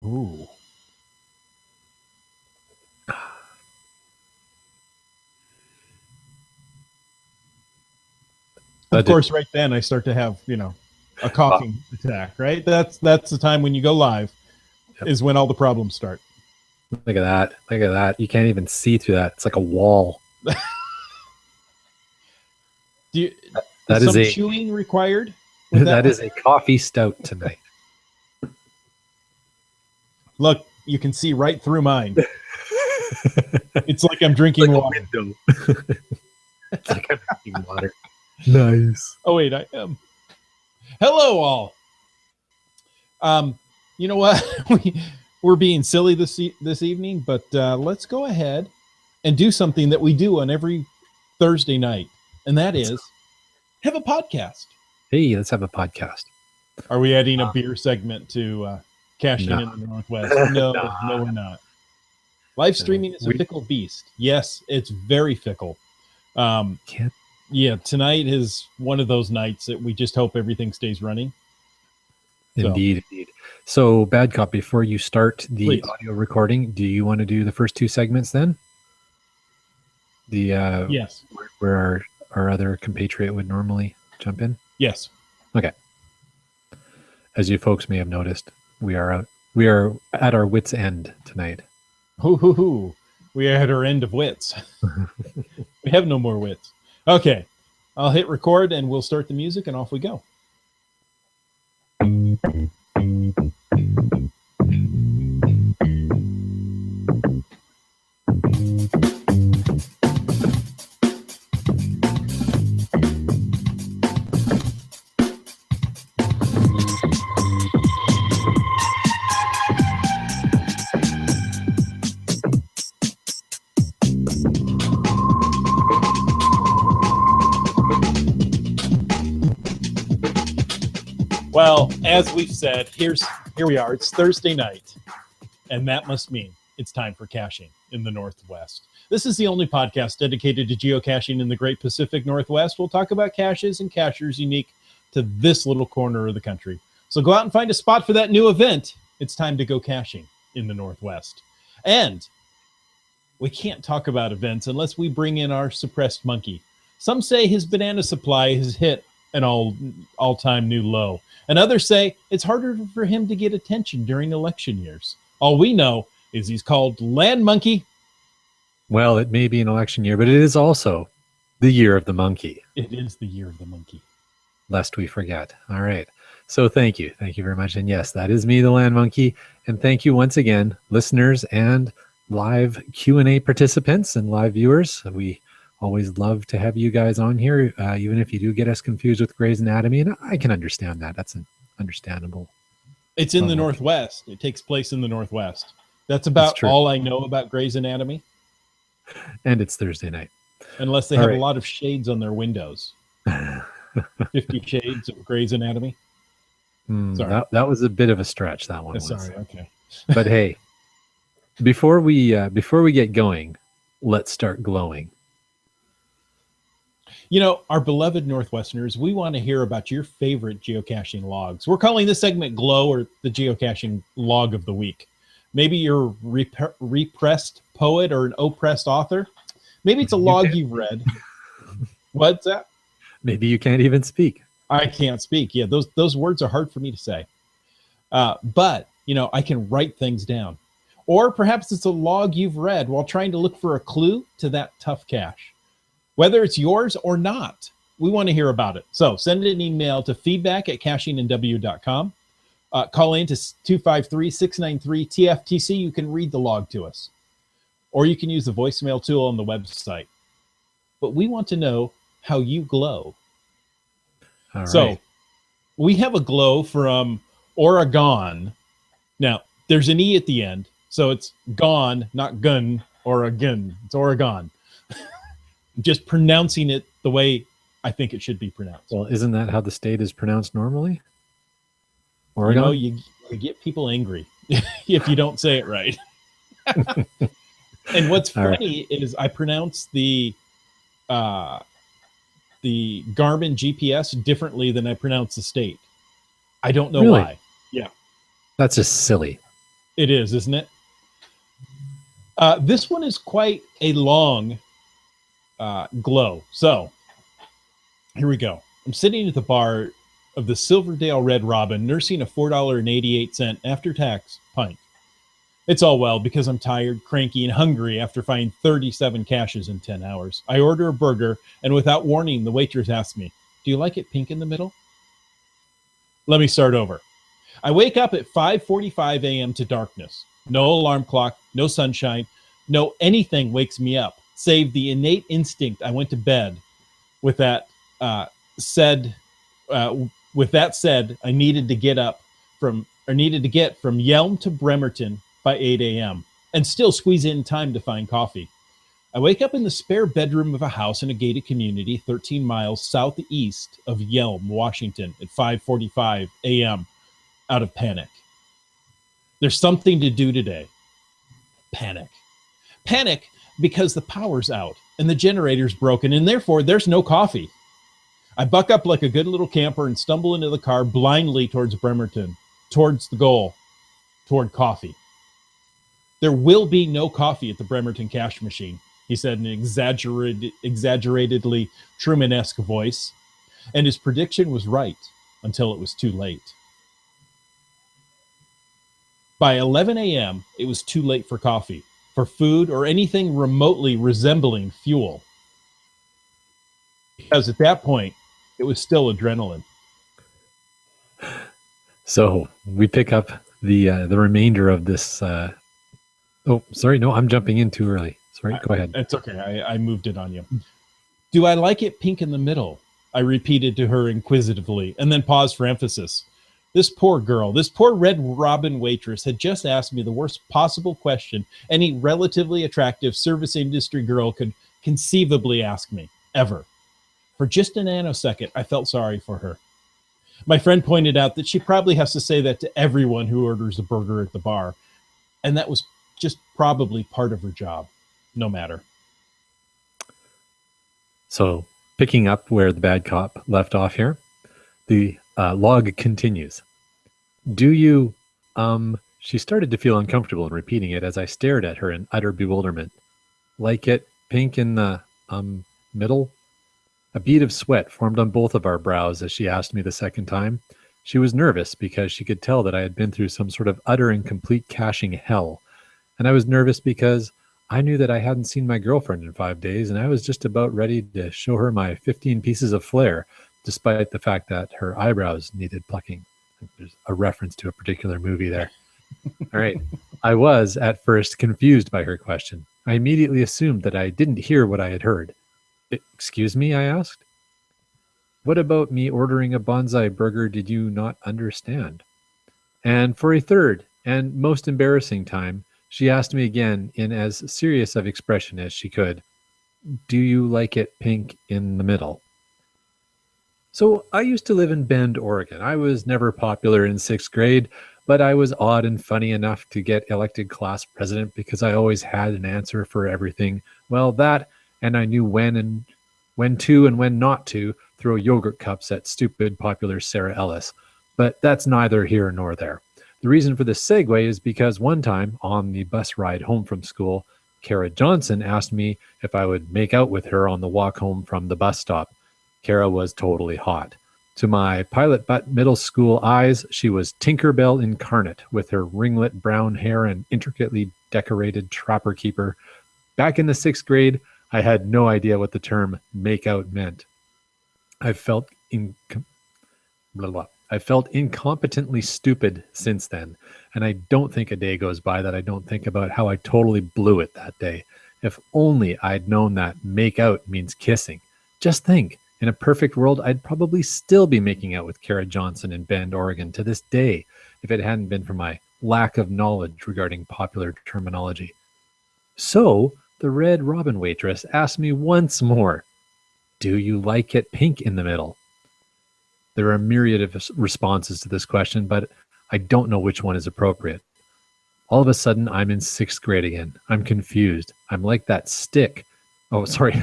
Ooh. Of course, right then I start to have, a coughing attack, right? That's the time when you go live is when all the problems start. Look at that. Look at that. You can't even see through that. It's like a wall. Is that is some chewing required? That is a coffee stout tonight. Look, you can see right through mine. It's like I'm drinking water. It's like I'm drinking water. Nice. Oh, wait, I am. Hello, all. You know what? We're being silly this evening, but let's go ahead and do something that we do on every Thursday night, and that is have a podcast. Hey, let's have a podcast. Are we adding a beer segment to Cashing in the Northwest? No, we're not. Live streaming is a fickle beast. Yes, it's very fickle. Yeah, tonight is one of those nights that we just hope everything stays running. Indeed. So, Bad Cop, before you start the audio recording, do you want to do the first two segments then? Yes. Where our other compatriot would normally jump in? Yes. Okay. As you folks may have noticed, we are at our wits' end tonight. We are at our end of wits. We have no more wits. Okay. I'll hit record and we'll start the music and off we go. Well, as we've said, here we are. It's Thursday night, and that must mean it's time for caching in the Northwest. This is the only podcast dedicated to geocaching in the Great Pacific Northwest. We'll talk about caches and cachers unique to this little corner of the country. So go out and find a spot for that new event. It's time to go caching in the Northwest. And we can't talk about events unless we bring in our suppressed monkey. Some say his banana supply has hit an all-time new low. And others say it's harder for him to get attention during election years. All we know is he's called Land Monkey. Well, it may be an election year, but it is also the year of the monkey. It is the year of the monkey. Lest we forget. All right. So thank you. Thank you very much. And yes, that is me, the Land Monkey. And thank you once again, listeners and live Q&A participants and live viewers. We always love to have you guys on here, even if you do get us confused with Grey's Anatomy. And I can understand that. That's understandable. It's in the Northwest. It takes place in the Northwest. That's about all I know about Grey's Anatomy. And it's Thursday night. Unless they have a lot of shades on their windows. 50 Shades of Grey's Anatomy. Sorry. That was a bit of a stretch, that one. Sorry, okay. But hey, before we get going, let's start glowing. You know, our beloved Northwesterners, we want to hear about your favorite geocaching logs. We're calling this segment Glow, or the geocaching log of the week. Maybe you're a repressed poet or an oppressed author. Maybe it's a log you've read. What's that? Maybe you can't even speak. I can't speak. Yeah, those words are hard for me to say. But, I can write things down. Or perhaps it's a log you've read while trying to look for a clue to that tough cache. Whether it's yours or not, we want to hear about it. So send an email to feedback@cachingandw.com. Call in to 253-693-TFTC. You can read the log to us. Or you can use the voicemail tool on the website. But we want to know how you glow. All right. So we have a glow from Oregon. Now, there's an E at the end. So it's gone, not gun, Oregon. It's Oregon. Just pronouncing it the way I think it should be pronounced. Well, isn't that how the state is pronounced normally? Oregon? You get people angry if you don't say it right. And what's funny is I pronounce the Garmin GPS differently than I pronounce the state. I don't know why. Yeah. That's just silly. It is, isn't it? This one is quite a long glow. So here we go. I'm sitting at the bar of the Silverdale Red Robin, nursing a $4.88 after-tax pint. It's all well because I'm tired, cranky, and hungry after finding 37 caches in 10 hours. I order a burger, and without warning, the waitress asks me, "Do you like it pink in the middle?" Let me start over. I wake up at 5:45 a.m. to darkness. No alarm clock, no sunshine, no anything wakes me up, save the innate instinct I went to bed. With that said, I needed to get from Yelm to Bremerton by 8 a.m. and still squeeze in time to find coffee. I wake up in the spare bedroom of a house in a gated community 13 miles southeast of Yelm, Washington at 5:45 a.m. out of panic. There's something to do today. Panic. Panic because the power's out and the generator's broken and therefore there's no coffee. I buck up like a good little camper and stumble into the car blindly towards Bremerton, towards the goal, toward coffee. There will be no coffee at the Bremerton cash machine, he said in an exaggeratedly Truman-esque voice, and his prediction was right until it was too late. By 11 a.m., it was too late for coffee, for food, or anything remotely resembling fuel. Because at that point, it was still adrenaline. So we pick up the remainder of this. Oh, sorry. No, I'm jumping in too early. Sorry. Go ahead. It's okay. I moved it on you. Do I like it pink in the middle? I repeated to her inquisitively and then paused for emphasis. This poor girl, this poor Red Robin waitress had just asked me the worst possible question any relatively attractive service industry girl could conceivably ask me, ever. For just a nanosecond, I felt sorry for her. My friend pointed out that she probably has to say that to everyone who orders a burger at the bar, and that was just probably part of her job, no matter. So picking up where the bad cop left off here, the log continues. Do you, she started to feel uncomfortable in repeating it as I stared at her in utter bewilderment. Like it pink in the, middle? A bead of sweat formed on both of our brows as she asked me the second time. She was nervous because she could tell that I had been through some sort of utter and complete caching hell. And I was nervous because I knew that I hadn't seen my girlfriend in 5 days, and I was just about ready to show her my 15 pieces of flair, despite the fact that her eyebrows needed plucking. There's a reference to a particular movie there. All right. I was, at first, confused by her question. I immediately assumed that I didn't hear what I had heard. Excuse me, I asked. What about me ordering a bonsai burger did you not understand? And for a third and most embarrassing time, she asked me again in as serious of expression as she could, do you like it pink in the middle? So I used to live in Bend, Oregon. I was never popular in 6th grade, but I was odd and funny enough to get elected class president because I always had an answer for everything. Well, that, and I knew when to and when not to throw yogurt cups at stupid popular Sarah Ellis. But that's neither here nor there. The reason for this segue is because one time on the bus ride home from school, Kara Johnson asked me if I would make out with her on the walk home from the bus stop. Kara was totally hot. To my pilot butt middle school eyes, she was Tinkerbell incarnate with her ringlet brown hair and intricately decorated trapper keeper. Back in the 6th grade, I had no idea what the term make out meant. I felt incompetently stupid since then, and I don't think a day goes by that I don't think about how I totally blew it that day. If only I'd known that make out means kissing. Just think, in a perfect world, I'd probably still be making out with Kara Johnson in Bend, Oregon to this day, if it hadn't been for my lack of knowledge regarding popular terminology. So, the Red Robin waitress asked me once more, do you like it pink in the middle? There are a myriad of responses to this question, but I don't know which one is appropriate. All of a sudden, I'm in 6th grade again. I'm confused. I'm like that stick. Oh, sorry.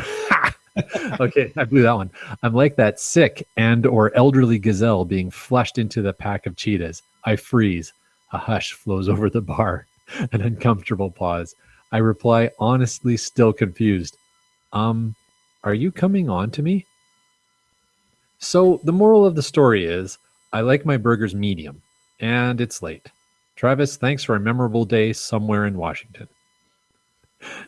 Okay, I blew that one. I'm like that sick and or elderly gazelle being flushed into the pack of cheetahs. I freeze. A hush flows over the bar, an uncomfortable pause. I reply, honestly, still confused. Are you coming on to me? So the moral of the story is I like my burgers medium, and it's late. Travis, thanks for a memorable day somewhere in Washington.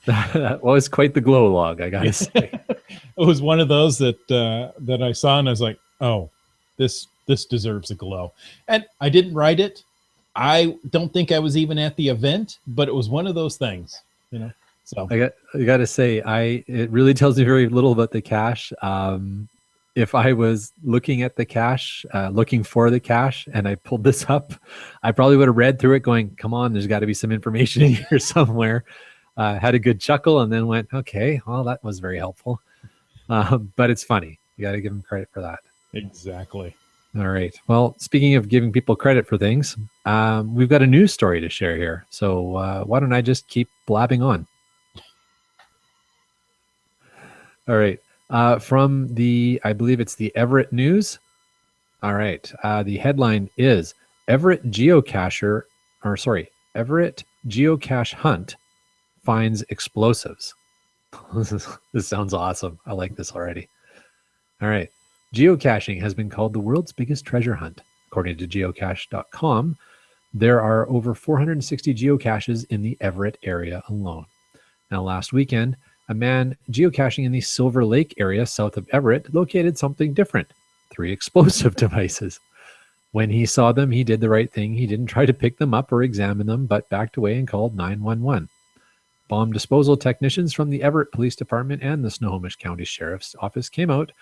That was quite the glow log, I gotta say. It was one of those that I saw and I was like, oh, this deserves a glow. And I didn't write it. I don't think I was even at the event, but it was one of those things, you know. So I got to say, it really tells me very little about the cache. If I was looking at the cache, looking for the cache, and I pulled this up, I probably would have read through it, going, "Come on, there's got to be some information in here somewhere." Had a good chuckle, and then went, "Okay, well, that was very helpful." But it's funny. You got to give them credit for that. exactly. All right. Well, speaking of giving people credit for things, we've got a news story to share here. So why don't I just keep blabbing on? All right. From I believe it's the Everett News. All right. The headline is Everett Geocache Hunt finds explosives. This sounds awesome. I like this already. All right. Geocaching has been called the world's biggest treasure hunt. According to geocache.com, there are over 460 geocaches in the Everett area alone. Now, last weekend, a man geocaching in the Silver Lake area south of Everett located something different: 3 explosive devices. When he saw them, he did the right thing. He didn't try to pick them up or examine them, but backed away and called 911. Bomb disposal technicians from the Everett Police Department and the Snohomish County Sheriff's Office came out,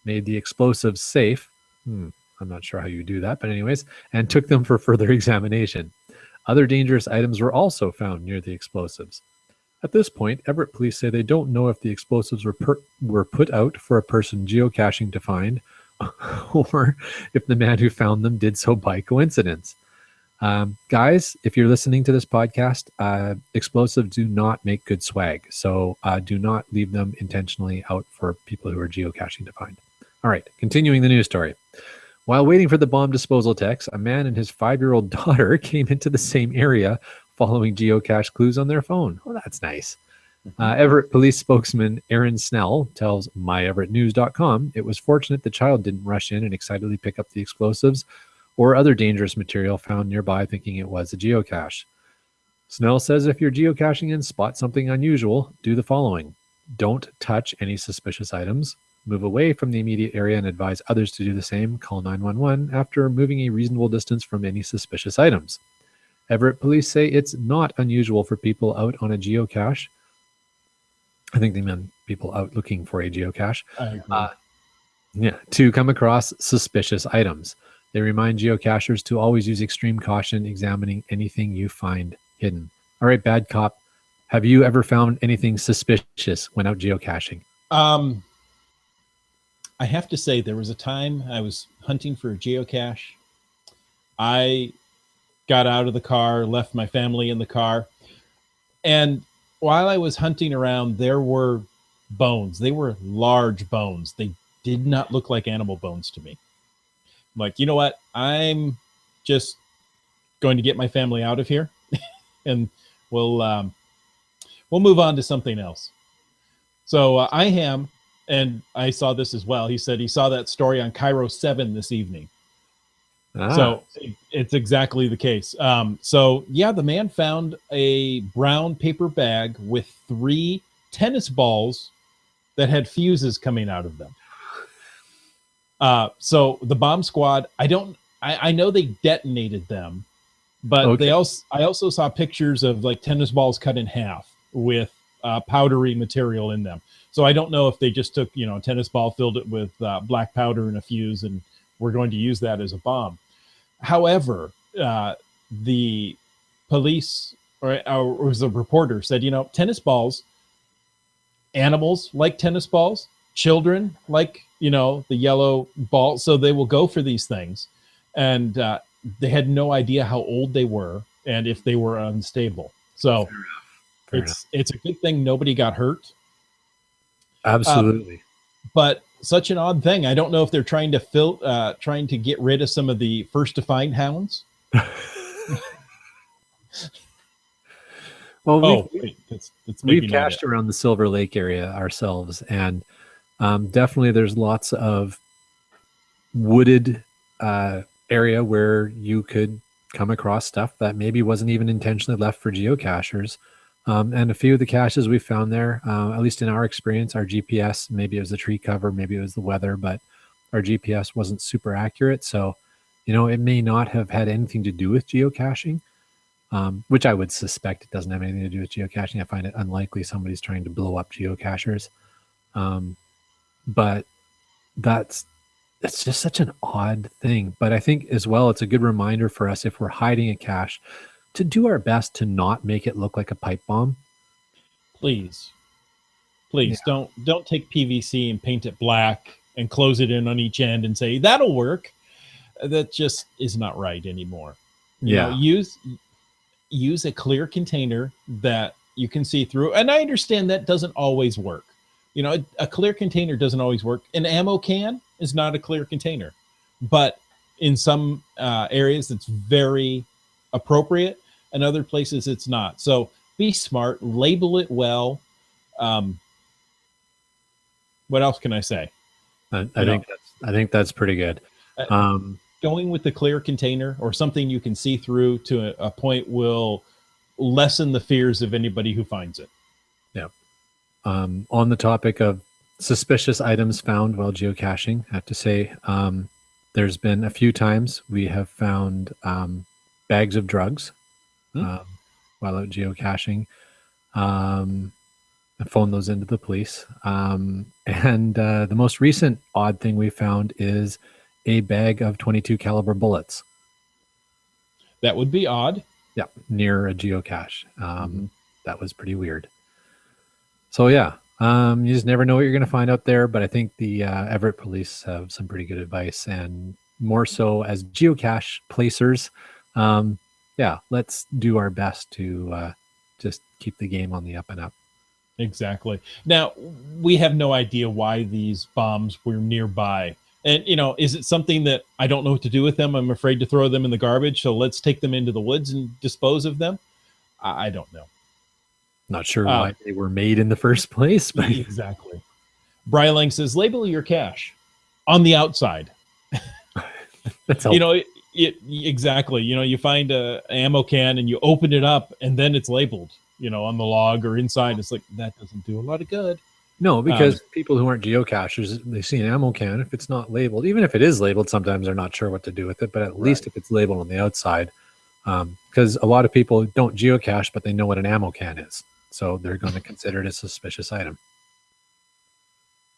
made the explosives safe. I'm not sure how you do that, but anyways, and took them for further examination. Other dangerous items were also found near the explosives. At this point, Everett police say they don't know if the explosives were put out for a person geocaching to find, or if the man who found them did so by coincidence. Guys, if you're listening to this podcast, explosives do not make good swag. So do not leave them intentionally out for people who are geocaching to find. All right, continuing the news story. While waiting for the bomb disposal techs, a man and his 5-year-old daughter came into the same area following geocache clues on their phone. Oh, that's nice. Everett police spokesman Aaron Snell tells myeverettnews.com it was fortunate the child didn't rush in and excitedly pick up the explosives or other dangerous material found nearby thinking it was a geocache. Snell says if you're geocaching and spot something unusual, do the following. Don't touch any suspicious items. Move away from the immediate area and advise others to do the same. Call 911 after moving a reasonable distance from any suspicious items. Everett police say it's not unusual for people out on a geocache. I think they meant people out looking for a geocache. To come across suspicious items. They remind geocachers to always use extreme caution examining anything you find hidden. All right, bad cop. Have you ever found anything suspicious when out geocaching? I have to say there was a time I was hunting for a geocache. I got out of the car, left my family in the car. And while I was hunting around, there were bones. They were large bones. They did not look like animal bones to me. I'm like, you know what? I'm just going to get my family out of here and we'll move on to something else. So and I saw this as well. He said he saw that story on Cairo 7 this evening. So it's exactly the case. So yeah, the man found a brown paper bag with 3 tennis balls that had fuses coming out of them. So the bomb squad, I know they detonated them, but I also saw pictures of like tennis balls cut in half with powdery material in them. So I don't know if they just took, a tennis ball, filled it with black powder and a fuse, and we're going to use that as a bomb. However, the police or was a reporter said, tennis balls, animals like tennis balls, children like, the yellow ball. So they will go for these things. And they had no idea how old they were and if they were unstable. So it's a good thing nobody got hurt. Absolutely. But such an odd thing. I don't know if they're trying to get rid of some of the first to find hounds. Well, Oh, wait, that's maybe we've not cached it. around the Silver Lake area ourselves, and definitely there's lots of wooded area where you could come across stuff that maybe wasn't even intentionally left for geocachers. And a few of the caches we found there, at least in our experience, our GPS, maybe it was the tree cover, maybe it was the weather, but our GPS wasn't super accurate. So, it may not have had anything to do with geocaching, which I would suspect it doesn't have anything to do with geocaching. I find it unlikely somebody's trying to blow up geocachers. But that's it's just such an odd thing. But I think as well, it's a good reminder for us if we're hiding a cache to do our best to not make it look like a pipe bomb. Please, please don't take PVC and paint it black and close it in on each end and say that'll work. That just is not right anymore. Use a clear container that you can see through. And I understand that doesn't always work. A clear container doesn't always work. An ammo can is not a clear container, but in some areas it's very appropriate, and other places it's not. So be smart, label it well. What else can I say? I think that's pretty good. Going with the clear container or something you can see through to a point will lessen the fears of anybody who finds it. Yeah. On the topic of suspicious items found while geocaching, I have to say there's been a few times we have found bags of drugs while out geocaching. I phoned those into the police. And the most recent odd thing we found is a bag of 22 caliber bullets. That would be odd. Yeah, near a geocache. That was pretty weird. So yeah, you just never know what you're going to find out there. But I think the Everett police have some pretty good advice, and more so as geocache placers. Let's do our best to just keep the game on the up and up. Exactly. Now, we have no idea why these bombs were nearby. And, is it something that I don't know what to do with them? I'm afraid to throw them in the garbage. So let's take them into the woods and dispose of them. I don't know. Not sure why they were made in the first place. But exactly. Brylang says, label your cache on the outside. That's helpful. Exactly. You find a ammo can and you open it up and then it's labeled, on the log or inside. It's like, that doesn't do a lot of good. No, because people who aren't geocachers, they see an ammo can. If it's not labeled, even if it is labeled, sometimes they're not sure what to do with it. But at least if it's labeled on the outside, because a lot of people don't geocache, but they know what an ammo can is. So they're going to consider it a suspicious item.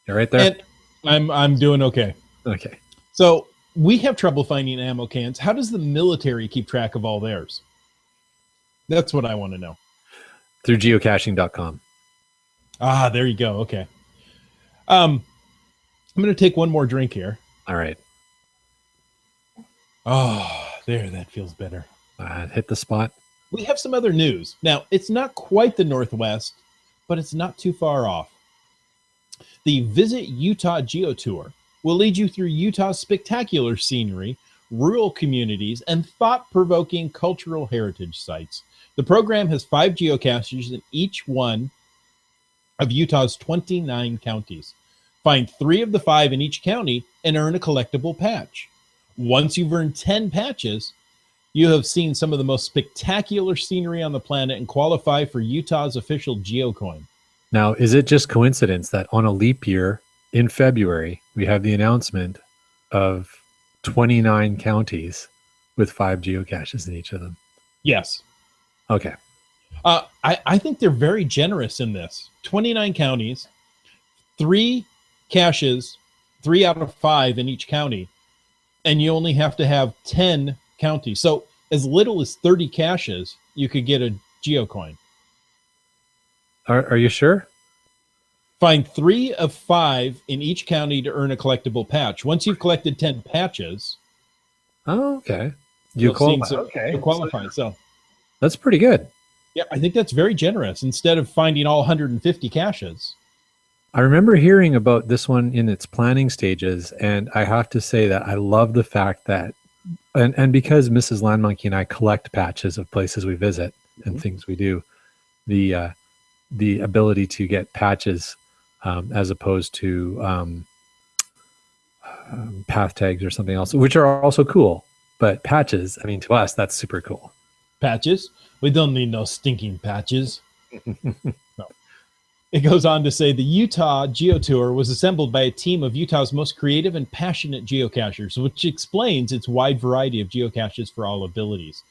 You're right there? And I'm doing okay. Okay. So we have trouble finding ammo cans. How does the military keep track of all theirs? That's what I want to know. Through geocaching.com. There you go. Okay. I'm going to take one more drink here. All right. Oh, there. That feels better. Hit the spot. We have some other news. Now, it's not quite the Northwest, but it's not too far off. The Visit Utah Geo Tour will lead you through Utah's spectacular scenery, rural communities, and thought-provoking cultural heritage sites. The program has 5 geocaches in each one of Utah's 29 counties. Find 3 of the 5 in each county and earn a collectible patch. Once you've earned 10 patches, you have seen some of the most spectacular scenery on the planet and qualify for Utah's official GeoCoin. Now, is it just coincidence that on a leap year in February, we have the announcement of 29 counties with 5 geocaches in each of them? Yes. Okay. I think they're very generous in this. 29 counties, 3 caches, 3 out of 5 in each county, and you only have to have 10 counties. So as little as 30 caches, you could get a GeoCoin. Are you sure? Find 3 of 5 in each county to earn a collectible patch. Once you've collected 10 patches, okay, you qualify. So that's pretty good. Yeah, I think that's very generous. Instead of finding all 150 caches. I remember hearing about this one in its planning stages, and I have to say that I love the fact that and because Mrs. Land Monkey and I collect patches of places we visit and things we do, the ability to get patches as opposed to path tags or something else, which are also cool, but patches, I mean, to us, that's super cool. Patches? We don't need no stinking patches. No. It goes on to say the Utah Geo Tour was assembled by a team of Utah's most creative and passionate geocachers, which explains its wide variety of geocaches for all abilities.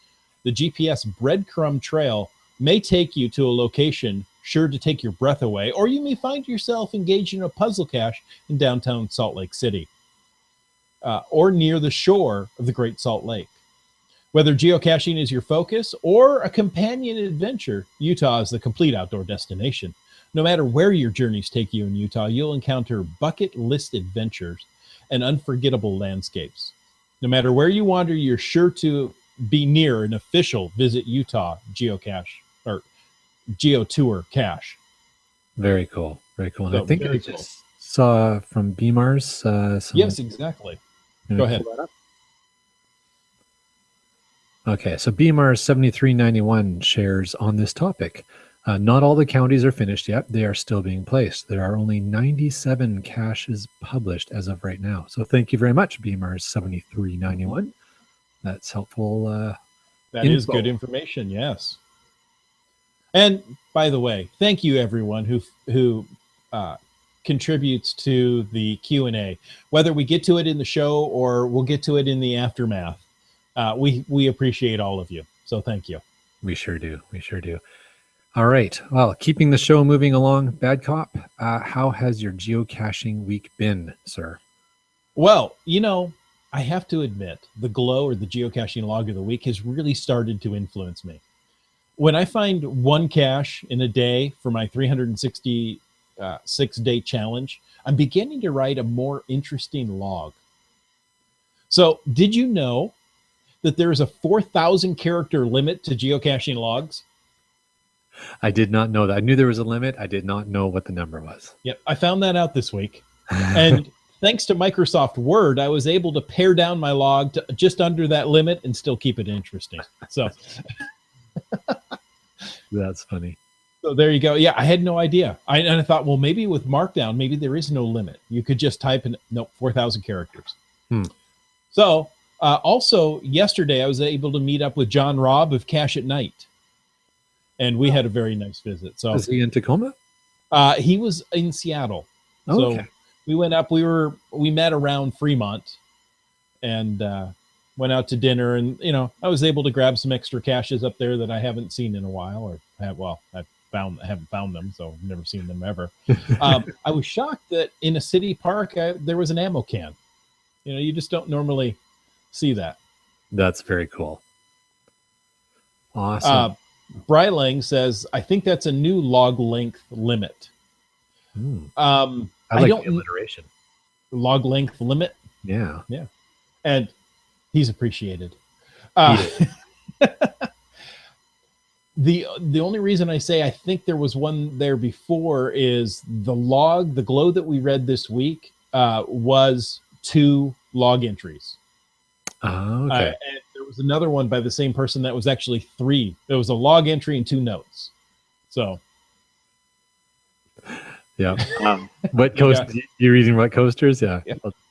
The GPS breadcrumb trail may take you to a location sure to take your breath away, or you may find yourself engaged in a puzzle cache in downtown Salt Lake City, or near the shore of the Great Salt Lake. Whether geocaching is your focus or a companion adventure, Utah is the complete outdoor destination. No matter where your journeys take you in Utah, you'll encounter bucket list adventures and unforgettable landscapes. No matter where you wander, you're sure to be near an official Visit Utah geocache or Geo Tour cache. Very cool. Very cool. And I think I just saw from BMARS. Yes, exactly. Go ahead. Okay, so BMARS 7391 shares on this topic. Not all the counties are finished yet. They are still being placed. There are only 97 caches published as of right now. So thank you very much, BMARS 7391. That's helpful. That is good information, yes. And by the way, thank you everyone who contributes to the Q&A. Whether we get to it in the show or we'll get to it in the aftermath, we appreciate all of you. So thank you. We sure do. We sure do. All right. Well, keeping the show moving along, Bad Cop, how has your geocaching week been, sir? Well, you know, I have to admit, the glow or the geocaching log of the week has really started to influence me. When I find one cache in a day for my 366-day challenge, I'm beginning to write a more interesting log. So, did you know that there is a 4,000 character limit to geocaching logs? I did not know that. I knew there was a limit. I did not know what the number was. Yep, I found that out this week. And thanks to Microsoft Word, I was able to pare down my log to just under that limit and still keep it interesting. So that's funny. So there you go. Yeah, I had no idea. And I thought, well, maybe with Markdown, maybe there is no limit. You could just type in, 4,000 characters. So also yesterday, I was able to meet up with John Robb of Cache at Night. And we had a very nice visit. So was he in Tacoma? He was in Seattle. Oh, so okay. We went up. We met around Fremont, and went out to dinner. And I was able to grab some extra caches up there that I haven't seen in a while, I haven't found them, so I've never seen them ever. I was shocked that in a city park there was an ammo can. You just don't normally see that. That's very cool. Awesome. Brylang says, I think that's a new log length limit. I like the alliteration. Log length limit? Yeah. Yeah. And he's appreciated. The only reason I say I think there was one there before is the glow that we read this week was 2 log entries. Oh, okay. And there was another one by the same person that was actually 3. There was a log entry and 2 notes. So, yeah. Wet Coast. You're reading Wet Coasters? Yeah.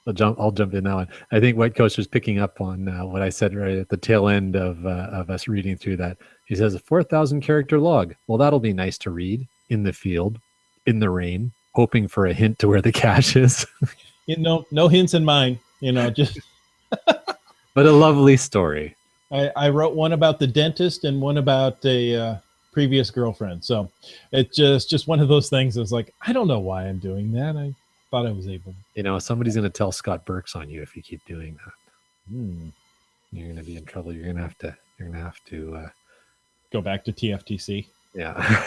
I'll jump in that one. I think Wet Coaster's picking up on what I said right at the tail end of us reading through that. He says a 4,000 character log. Well, that'll be nice to read in the field, in the rain, hoping for a hint to where the cache is. No hints in mine. Just. But a lovely story. I wrote one about the dentist and one about a previous girlfriend. So it's just one of those things. I was like, I don't know why I'm doing that. I thought I was able. Somebody's going to tell Scott Burks on you if you keep doing that. You're going to be in trouble. You're going to have to go back to TFTC. Yeah.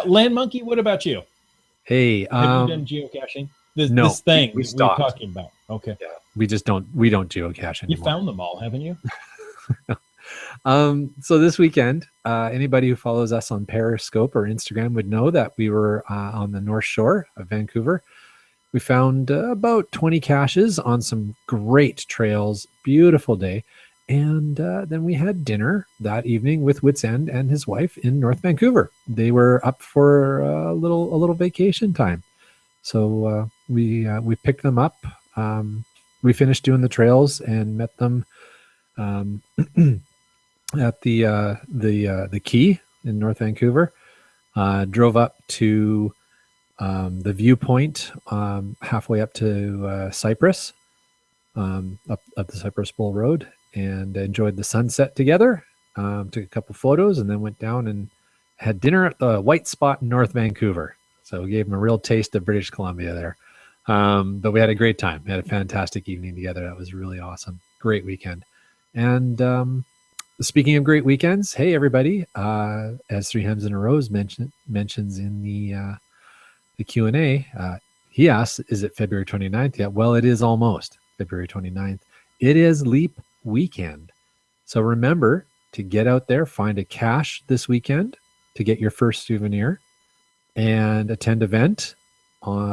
Land Monkey, what about you? Hey, have you done geocaching? This thing we're talking about. Okay. Yeah, we don't geocache anymore. You found them all, haven't you? So this weekend, anybody who follows us on Periscope or Instagram would know that we were on the North Shore of Vancouver, We found about 20 caches on some great trails. Beautiful day. And then we had dinner that evening with Wits End and his wife in North Vancouver. They were up for a little vacation time, so we picked them up. We finished doing the trails and met them at the Key in North Vancouver. Drove up to the viewpoint halfway up to Cypress, up the Cypress Bowl Road, and enjoyed the sunset together. Took a couple photos and then went down and had dinner at the White Spot in North Vancouver. So we gave them a real taste of British Columbia there. But we had a great time. We had a fantastic evening together. That was really awesome. Great weekend. And speaking of great weekends, hey everybody, as Three Hems in a Rose mentions in the Q&A, he asks, is it February 29th yet? Well, it is almost February 29th. It is Leap Weekend. So remember to get out there, find a cache this weekend to get your first souvenir, and attend event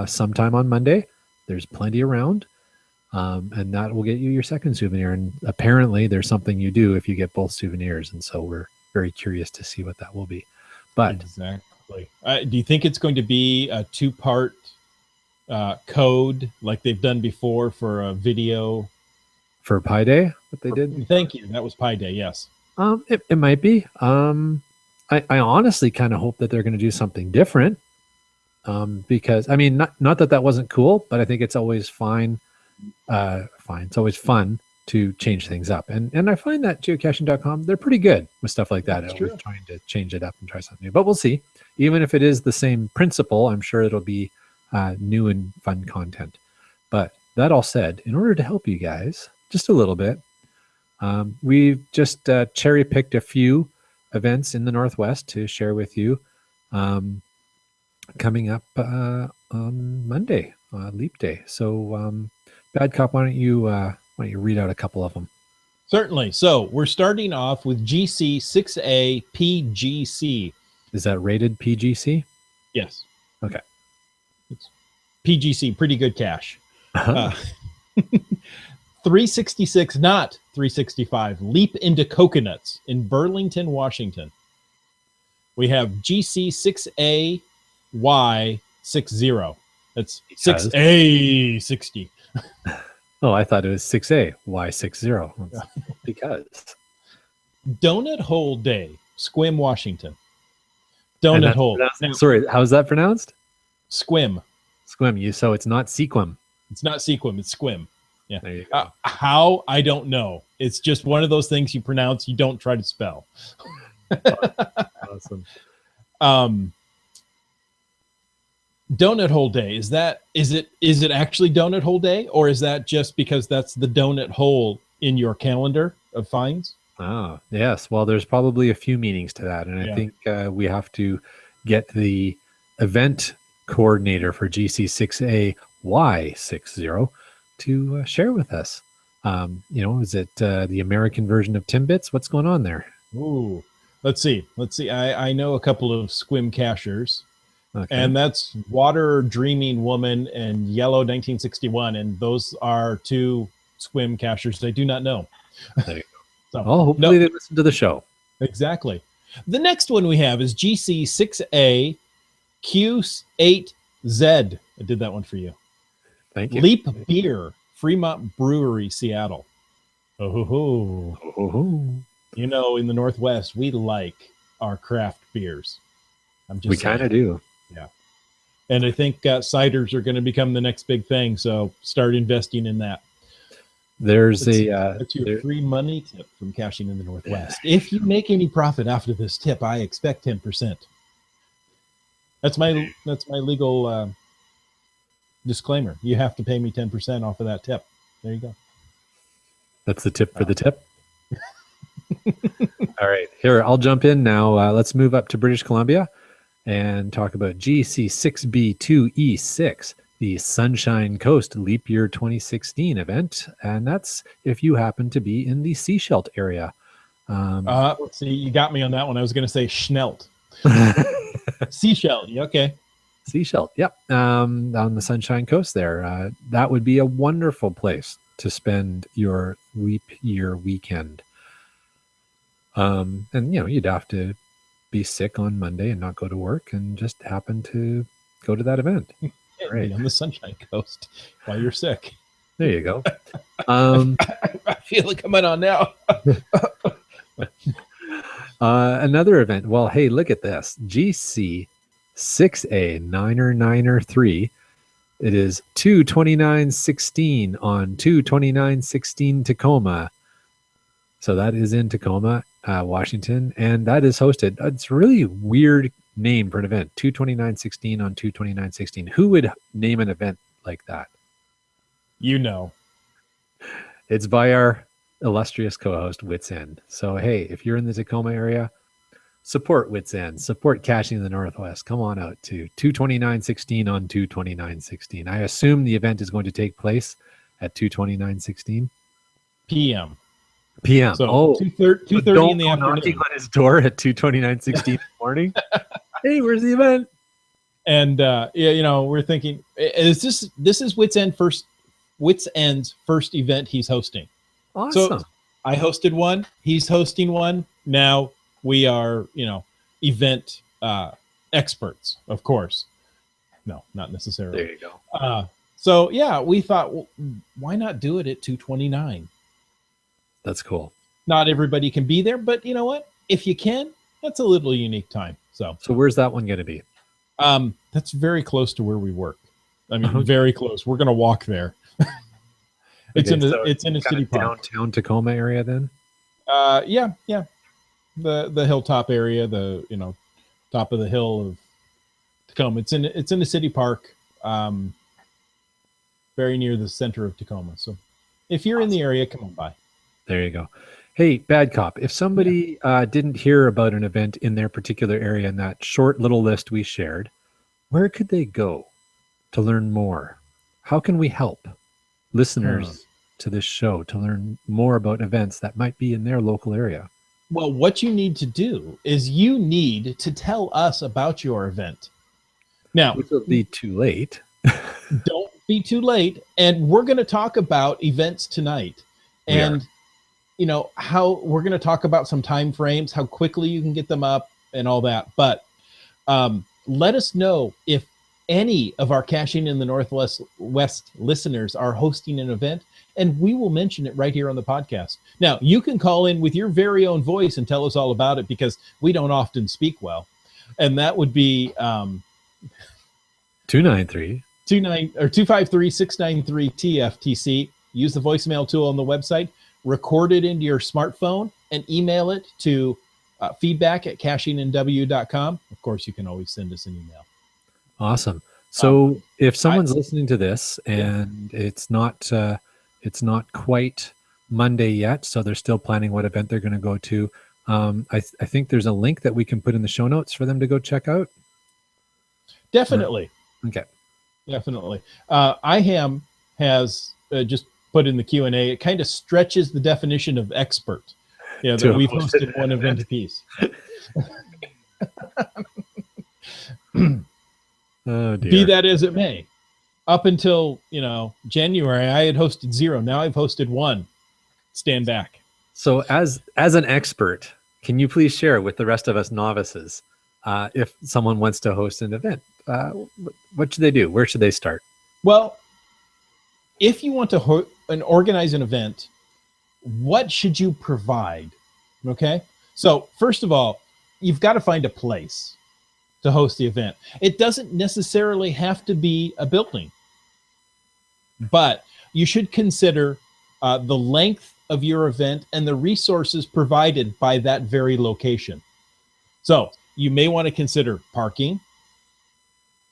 sometime on Monday. There's plenty around, and that will get you your second souvenir. And apparently there's something you do if you get both souvenirs. And so we're very curious to see what that will be. But exactly. Do you think it's going to be a 2-part code like they've done before for a video? For Pi Day, what they did? Thank you. That was Pi Day, yes. It might be. I honestly kind of hope that they're going to do something different. Because I mean, not that wasn't cool, but I think it's always fine. It's always fun to change things up. And I find that geocaching.com, they're pretty good with stuff like that. Always trying to change it up and try something new. But we'll see. Even if it is the same principle, I'm sure it'll be new and fun content. But that all said, in order to help you guys just a little bit, we've just cherry-picked a few events in the Northwest to share with you coming up on Monday, Leap Day. So, Bad Cop, why don't you read out a couple of them? Certainly. So we're starting off with GC6A PGC. Is that rated PGC? Yes. Okay. It's PGC, pretty good cache. 366, not 365. Leap into Coconuts in Burlington, Washington. We have GC6A Y60. That's 6A60. Oh, I thought it was 6A Y60. Because Donut Hole Day, Squim, Washington. Donut Hole. Now, sorry, how's that pronounced? Squim. Squim. So it's not Sequim. It's not Sequim. It's Squim. Yeah. There you go. How? I don't know. It's just one of those things you pronounce. You don't try to spell. Awesome. Donut Hole Day. Is it actually Donut Hole Day, or is that just because that's the donut hole in your calendar of finds? Oh, yes. Well, there's probably a few meanings to that. And I think we have to get the event coordinator for GC6A Y60 to share with us. Is it the American version of Timbits? What's going on there? Ooh, let's see. I know a couple of Squim cachers. Okay. And that's Water Dreaming Woman and Yellow 1961. And those are two Squim cachers I do not know. There you go. So, hopefully they listen to the show. Exactly. The next one we have is GC6A Q8Z. I did that one for you. Thank you. Leap Beer, Fremont Brewery, Seattle. Oh. You know, in the Northwest, we like our craft beers. We kind of do. Yeah. And I think ciders are going to become the next big thing. So start investing in that. That's your free money tip from Caching in the Northwest. If you make any profit after this tip, I expect 10%. That's my legal disclaimer. You have to pay me 10% off of that tip. There you go. That's the tip for the tip. All right, here, I'll jump in now. Let's move up to British Columbia and talk about GC6B2E6, the Sunshine Coast Leap Year 2016 event. And that's if you happen to be in the Seashelt area. See, you got me on that one. I was going to say Schnelt. Seashelt, okay. Seashell. Yep. On the Sunshine Coast there. That would be a wonderful place to spend your leap year weekend. And you'd have to be sick on Monday and not go to work and just happen to go to that event. Right. Be on the Sunshine Coast while you're sick. There you go. I feel it coming on now. Another event. Well, hey, look at this. GC 6A 9er 3. It is 2/29/16 on 2/29/16 Tacoma. So that is in Tacoma, Washington, and that is hosted. It's a really weird name for an event. 2/29/16 on 2/29/16. Who would name an event like that? It's by our illustrious co-host Wits End. So hey, if you're in the Tacoma area, support Wits End, support Caching in the Northwest. Come on out to 2/29/16 on 2/29/16. I assume the event is going to take place at 2/29/16 p.m. So 2:30 in the afternoon. Knocking on his door at 2/29/16 in the morning. Hey, where's the event? And we're thinking, this is Wits End's first event he's hosting. Awesome. So I hosted one. He's hosting one. Now we are, event experts, of course. No, not necessarily. There you go. So yeah, we thought, well, why not do it at 2:29? That's cool. Not everybody can be there, but you know what? If you can, that's a little unique time. So where's that one going to be? That's very close to where we work. I mean, very close. We're going to walk there. It's in a city park. Downtown Tacoma area then? Yeah. The hilltop area, top of the hill of Tacoma. It's in a city park, very near the center of Tacoma. So if you're in the area, come on by. There you go. Hey, Bad Cop, if somebody didn't hear about an event in their particular area in that short little list we shared, where could they go to learn more? How can we help listeners to this show to learn more about events that might be in their local area? Well, what you need to do is you need to tell us about your event. Now, which will be too late. Don't be too late. And we're going to talk about events tonight. And how we're going to talk about some time frames, how quickly you can get them up and all that. But let us know if any of our Caching in the Northwest listeners are hosting an event, and we will mention it right here on the podcast. Now, you can call in with your very own voice and tell us all about it, because we don't often speak well. And that would be 253-693-TFTC. Use the voicemail tool on the website. Record it into your smartphone and email it to feedback@cachingandw.com. Of course, you can always send us an email. Awesome. So if someone's listening to this and it's not quite Monday yet, so they're still planning what event they're going to go to, I think there's a link that we can put in the show notes for them to go check out. Definitely. Okay. Definitely. IHAM has just put in the Q&A. It kind of stretches the definition of expert. That we've hosted one event apiece. Oh dear. Be that as it may, up until January, I had hosted 0. Now I've hosted 1. Stand back. So as an expert, can you please share with the rest of us novices, if someone wants to host an event, what should they do? Where should they start? Well, if you want to organize an event, what should you provide? Okay. So first of all, you've got to find a place to host the event. It doesn't necessarily have to be a building, but you should consider the length of your event and the resources provided by that very location. So you may want to consider parking.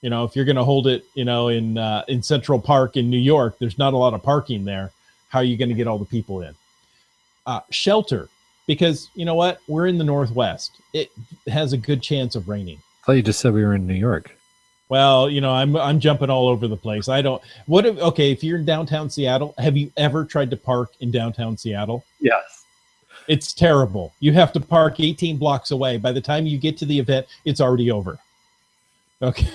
If you're going to hold it, in Central Park in New York, there's not a lot of parking there. How are you going to get all the people in? Shelter, because you know what? We're in the Northwest. It has a good chance of raining. I thought you just said we were in New York. Well, I'm jumping all over the place. If you're in downtown Seattle, have you ever tried to park in downtown Seattle? Yes. It's terrible. You have to park 18 blocks away. By the time you get to the event, it's already over. Okay.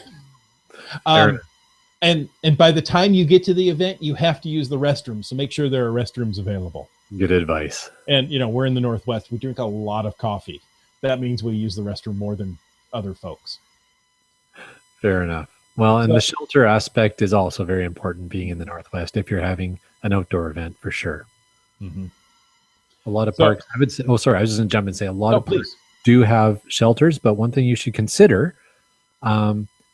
And by the time you get to the event, you have to use the restroom. So make sure there are restrooms available. Good advice. And, we're in the Northwest. We drink a lot of coffee. That means we use the restroom more than other folks. Fair enough. Well, and the shelter aspect is also very important being in the Northwest if you're having an outdoor event for sure. Mm-hmm. A lot of parks, I would say, I was just going to jump and say a lot of parks do have shelters, but one thing you should consider,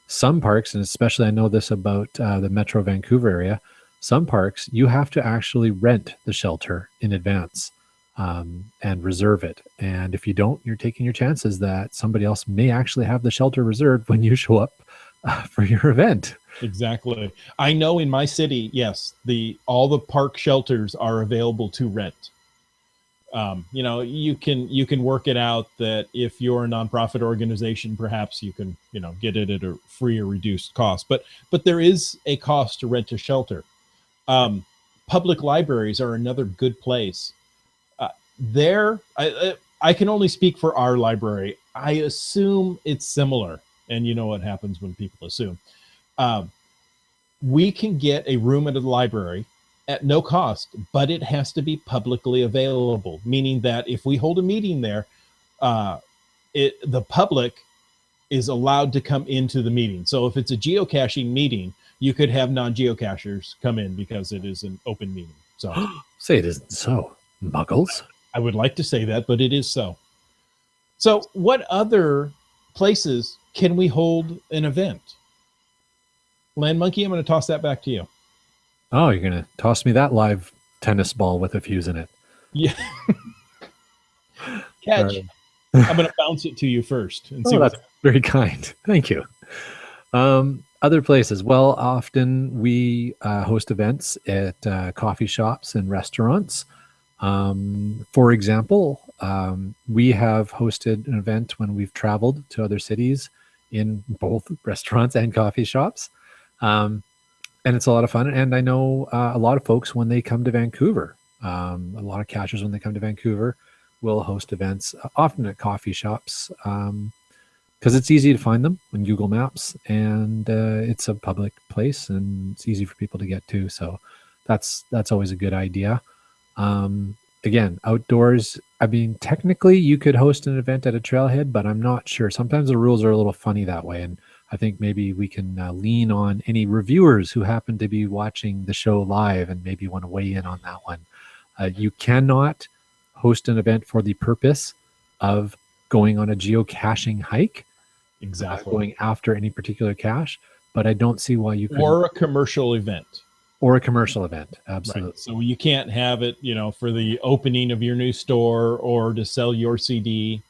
some parks, and especially I know this about the Metro Vancouver area, some parks, you have to actually rent the shelter in advance and reserve it. And if you don't, you're taking your chances that somebody else may actually have the shelter reserved when you show up for your event. Exactly. I know in my city, yes, all the park shelters are available to rent. You can work it out that if you're a nonprofit organization, perhaps you can, get it at a free or reduced cost. But there is a cost to rent a shelter. Public libraries are another good place. I can only speak for our library. I assume it's similar. And you know what happens when people assume. We can get a room at a library at no cost, but it has to be publicly available, meaning that if we hold a meeting there, the public is allowed to come into the meeting. So if it's a geocaching meeting, you could have non-geocachers come in because it is an open meeting. So say it isn't so, muggles. I would like to say that, but it is so. So what other places can we hold an event? Land Monkey, I'm going to toss that back to you. Oh, you're going to toss me that live tennis ball with a fuse in it. Yeah. Catch. I'm going to bounce it to you first. And see that's very kind. Thank you. Other places. Well, often we host events at coffee shops and restaurants. For example, we have hosted an event when we've traveled to other cities in both restaurants and coffee shops. And it's a lot of fun. And I know a lot of folks when they come to Vancouver, a lot of cachers when they come to Vancouver will host events often at coffee shops because it's easy to find them on Google Maps and it's a public place and it's easy for people to get to. So that's always a good idea. Again, outdoors, I mean, technically you could host an event at a trailhead, but I'm not sure. Sometimes the rules are a little funny that way. And I think maybe we can lean on any reviewers who happen to be watching the show live and maybe want to weigh in on that one. You cannot host an event for the purpose of going on a geocaching hike. Exactly. Going after any particular cache, but I don't see why you could. Or a commercial event. Or a commercial event, absolutely. Right. So you can't have it, for the opening of your new store or to sell your CD.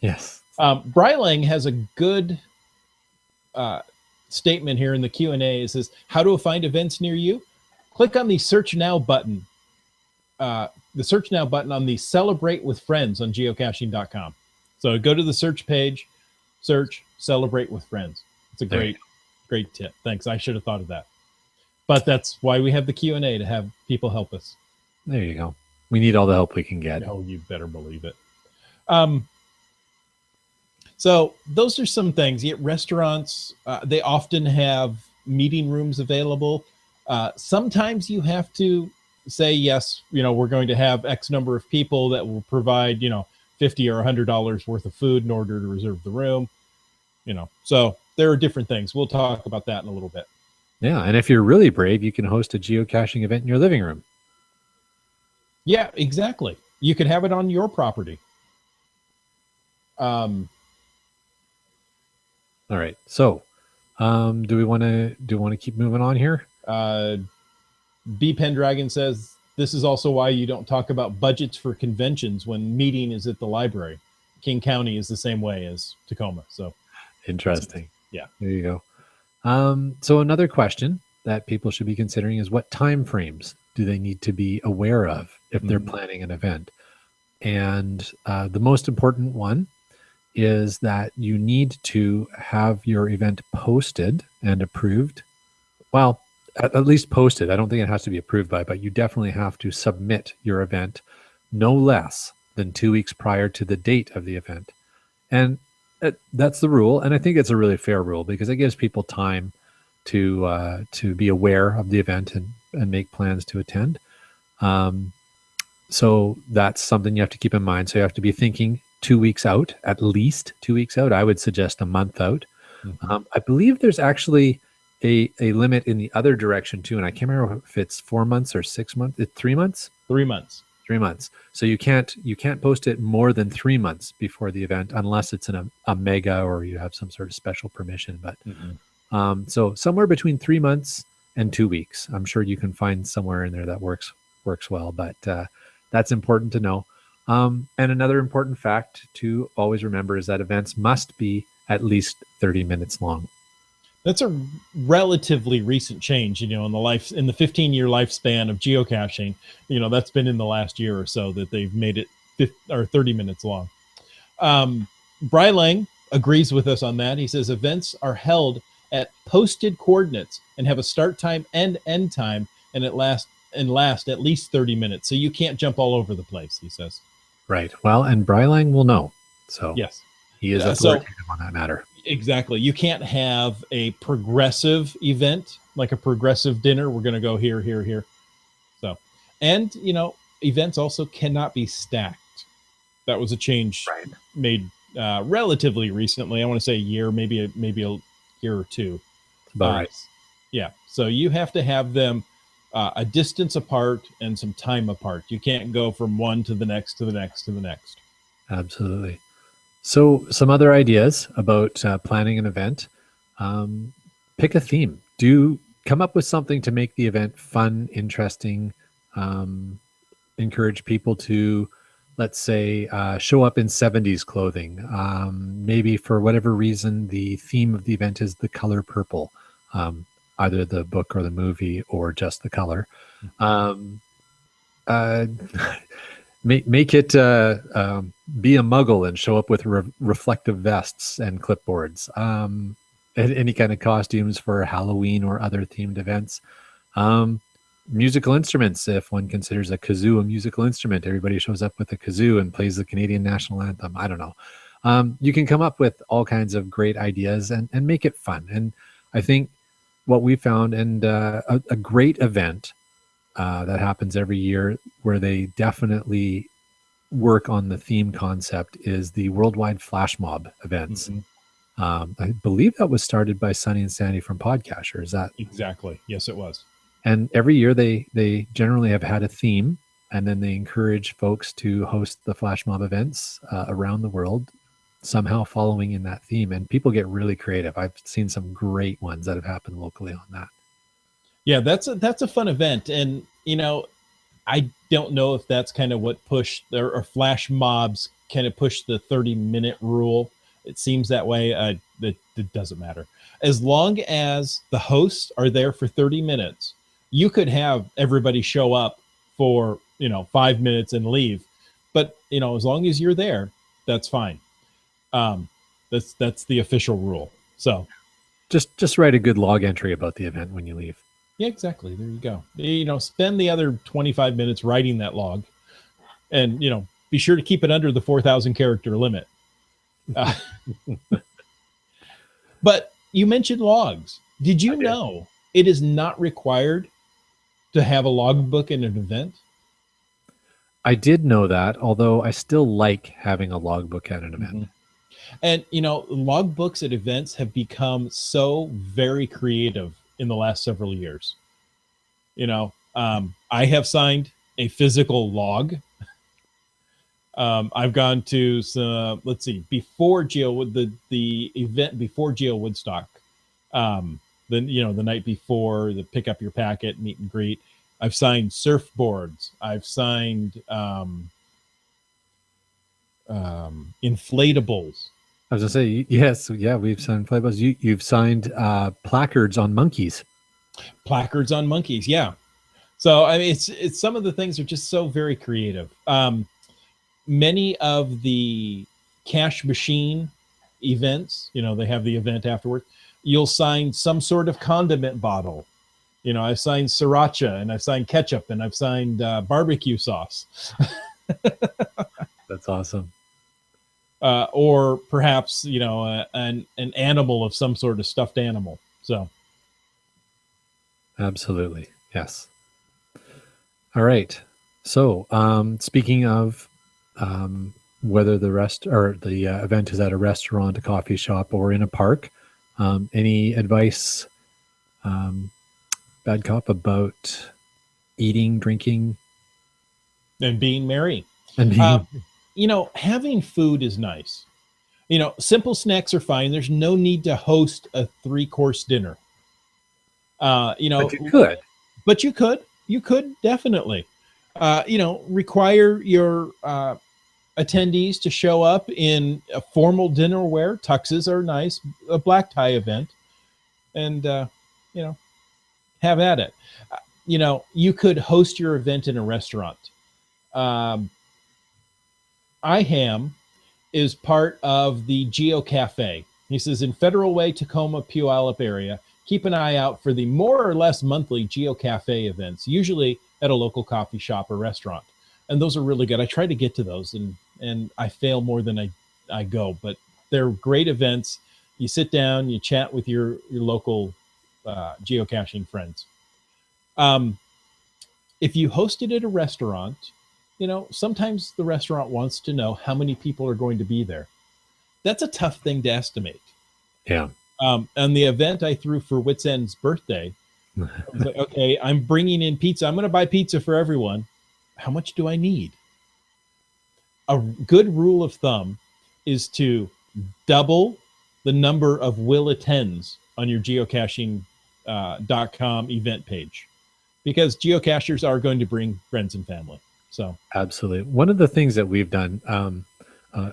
Yes. Brylang has a good statement here in the Q&A. It says, how to find events near you? Click on the Search Now button. The Search Now button on the Celebrate with Friends on geocaching.com. So go to the search page, search Celebrate with Friends. It's a great tip. Thanks. I should have thought of that. But that's why we have the Q&A, to have people help us. There you go. We need all the help we can get. Oh, you better believe it. So those are some things. Yet restaurants, they often have meeting rooms available. Sometimes you have to say, yes, we're going to have X number of people that will provide, $50 or $100 worth of food in order to reserve the room. So there are different things. We'll talk about that in a little bit. Yeah, and if you're really brave, you can host a geocaching event in your living room. Yeah, exactly. You could have it on your property. All right. So, do we want to keep moving on here? B Pendragon says this is also why you don't talk about budgets for conventions when meeting is at the library. King County is the same way as Tacoma. So interesting. Yeah. There you go. So another question that people should be considering is what time frames do they need to be aware of if they're planning an event? And the most important one is that you need to have your event posted and approved. Well, at least posted. I don't think it has to be approved by, but you definitely have to submit your event no less than 2 weeks prior to the date of the event. And That's the rule, and I think it's a really fair rule because it gives people time to be aware of the event and make plans to attend. Um, so that's something you have to keep in mind. So you have to be thinking 2 weeks out, at least 2 weeks out. I would suggest a month out. Mhm. I believe there's actually a limit in the other direction too, and I can't remember if it's 4 months or 6 months. It's 3 months. 3 months. 3 months. So you can't post it more than 3 months before the event unless it's in a mega or you have some sort of special permission. But Mhm. so somewhere between 3 months and 2 weeks. I'm sure you can find somewhere in there that works well, but that's important to know. And another important fact to always remember is that events must be at least 30 minutes long. That's a relatively recent change, in the 15-year lifespan of geocaching. That's been in the last year or so that they've made it 30 minutes long. Brylang agrees with us on that. He says events are held at posted coordinates and have a start time and end time, and last at least 30 minutes. So you can't jump all over the place, he says. Right. Well, and Brylang will know. So Yes. he is So authoritative on that matter. exactly. You can't have a progressive event, like a progressive dinner. We're going to go here, here, here. So, and, events also cannot be stacked. That was a change Right. made relatively recently. I want to say a year, maybe a year or two. That's about right. Yeah. So you have to have them a distance apart and some time apart. You can't go from one to the next, to the next, to the next. Absolutely. So some other ideas about planning an event. Pick a theme. Come up with something to make the event fun, interesting. Encourage people to, let's say, show up in 70s clothing. Maybe for whatever reason, the theme of the event is the color purple, either the book or the movie or just the color. Make it be a muggle and show up with reflective vests and clipboards. Any kind of costumes for Halloween or other themed events. Musical instruments, if one considers a kazoo a musical instrument, everybody shows up with a kazoo and plays the Canadian national anthem. I don't know. You can come up with all kinds of great ideas and make it fun. And I think what we found, and a great event that happens every year where they definitely work on the theme concept, is the worldwide flash mob events. I believe that was started by Sunny and Sandy from Podcasher. Is that exactly? Yes, it was. And every year they generally have had a theme, and then they encourage folks to host the flash mob events around the world, somehow following in that theme. And people get really creative. I've seen some great ones that have happened locally on that. Yeah, that's a fun event. And, I don't know if that's kind of what pushed, or flash mobs kind of push the 30-minute rule. It seems that way. It doesn't matter. As long as the hosts are there for 30 minutes, you could have everybody show up for, 5 minutes and leave. But, as long as you're there, that's fine. That's the official rule. So just write a good log entry about the event when you leave. yeah, exactly. There you go. Spend the other 25 minutes writing that log, and, be sure to keep it under the 4,000 character limit. But you mentioned logs. Did you know it is not required to have a logbook in an event? I did know that, although I still like having a logbook at an event. Mm-hmm. And, logbooks at events have become so very creative in the last several years. I have signed a physical log. I've gone to some, let's see, before the event before Geo Woodstock, then, the night before, the pick up your packet, meet and greet. I've signed surfboards. I've signed inflatables. I was gonna say, yes, yeah, we've signed inflatables. You've signed placards on monkeys. Placards on monkeys, yeah. So I mean, it's some of the things are just so very creative. Many of the cash machine events, they have the event afterwards. You'll sign some sort of condiment bottle. I've signed sriracha, and I've signed ketchup, and I've signed barbecue sauce. That's awesome. or perhaps, an animal of some sort, of stuffed animal. So Absolutely. Yes. All right. So, speaking of whether the event is at a restaurant, a coffee shop, or in a park, any advice, Bad Cop, about eating, drinking, and being merry. and being? Having food is nice. Simple snacks are fine. There's no need to host a 3-course dinner. But you could. But you could definitely, require your attendees to show up in a formal dinner wear. Tuxes are nice, a black tie event, and, have at it. You could host your event in a restaurant. IHAM is part of the Geo Cafe. He says, in Federal Way, Tacoma, Puyallup area, keep an eye out for the more or less monthly Geo Cafe events, usually at a local coffee shop or restaurant. And those are really good. I try to get to those, and I fail more than I go, but they're great events. You sit down, you chat with your local geocaching friends. If you host it at a restaurant, sometimes the restaurant wants to know how many people are going to be there. That's a tough thing to estimate. Yeah. On the event I threw for Wits End's birthday, I was like, okay, I'm bringing in pizza. I'm going to buy pizza for everyone. How much do I need? A good rule of thumb is to double the number of will attends on your geocaching.com event page, because geocachers are going to bring friends and family. So absolutely. One of the things that we've done, when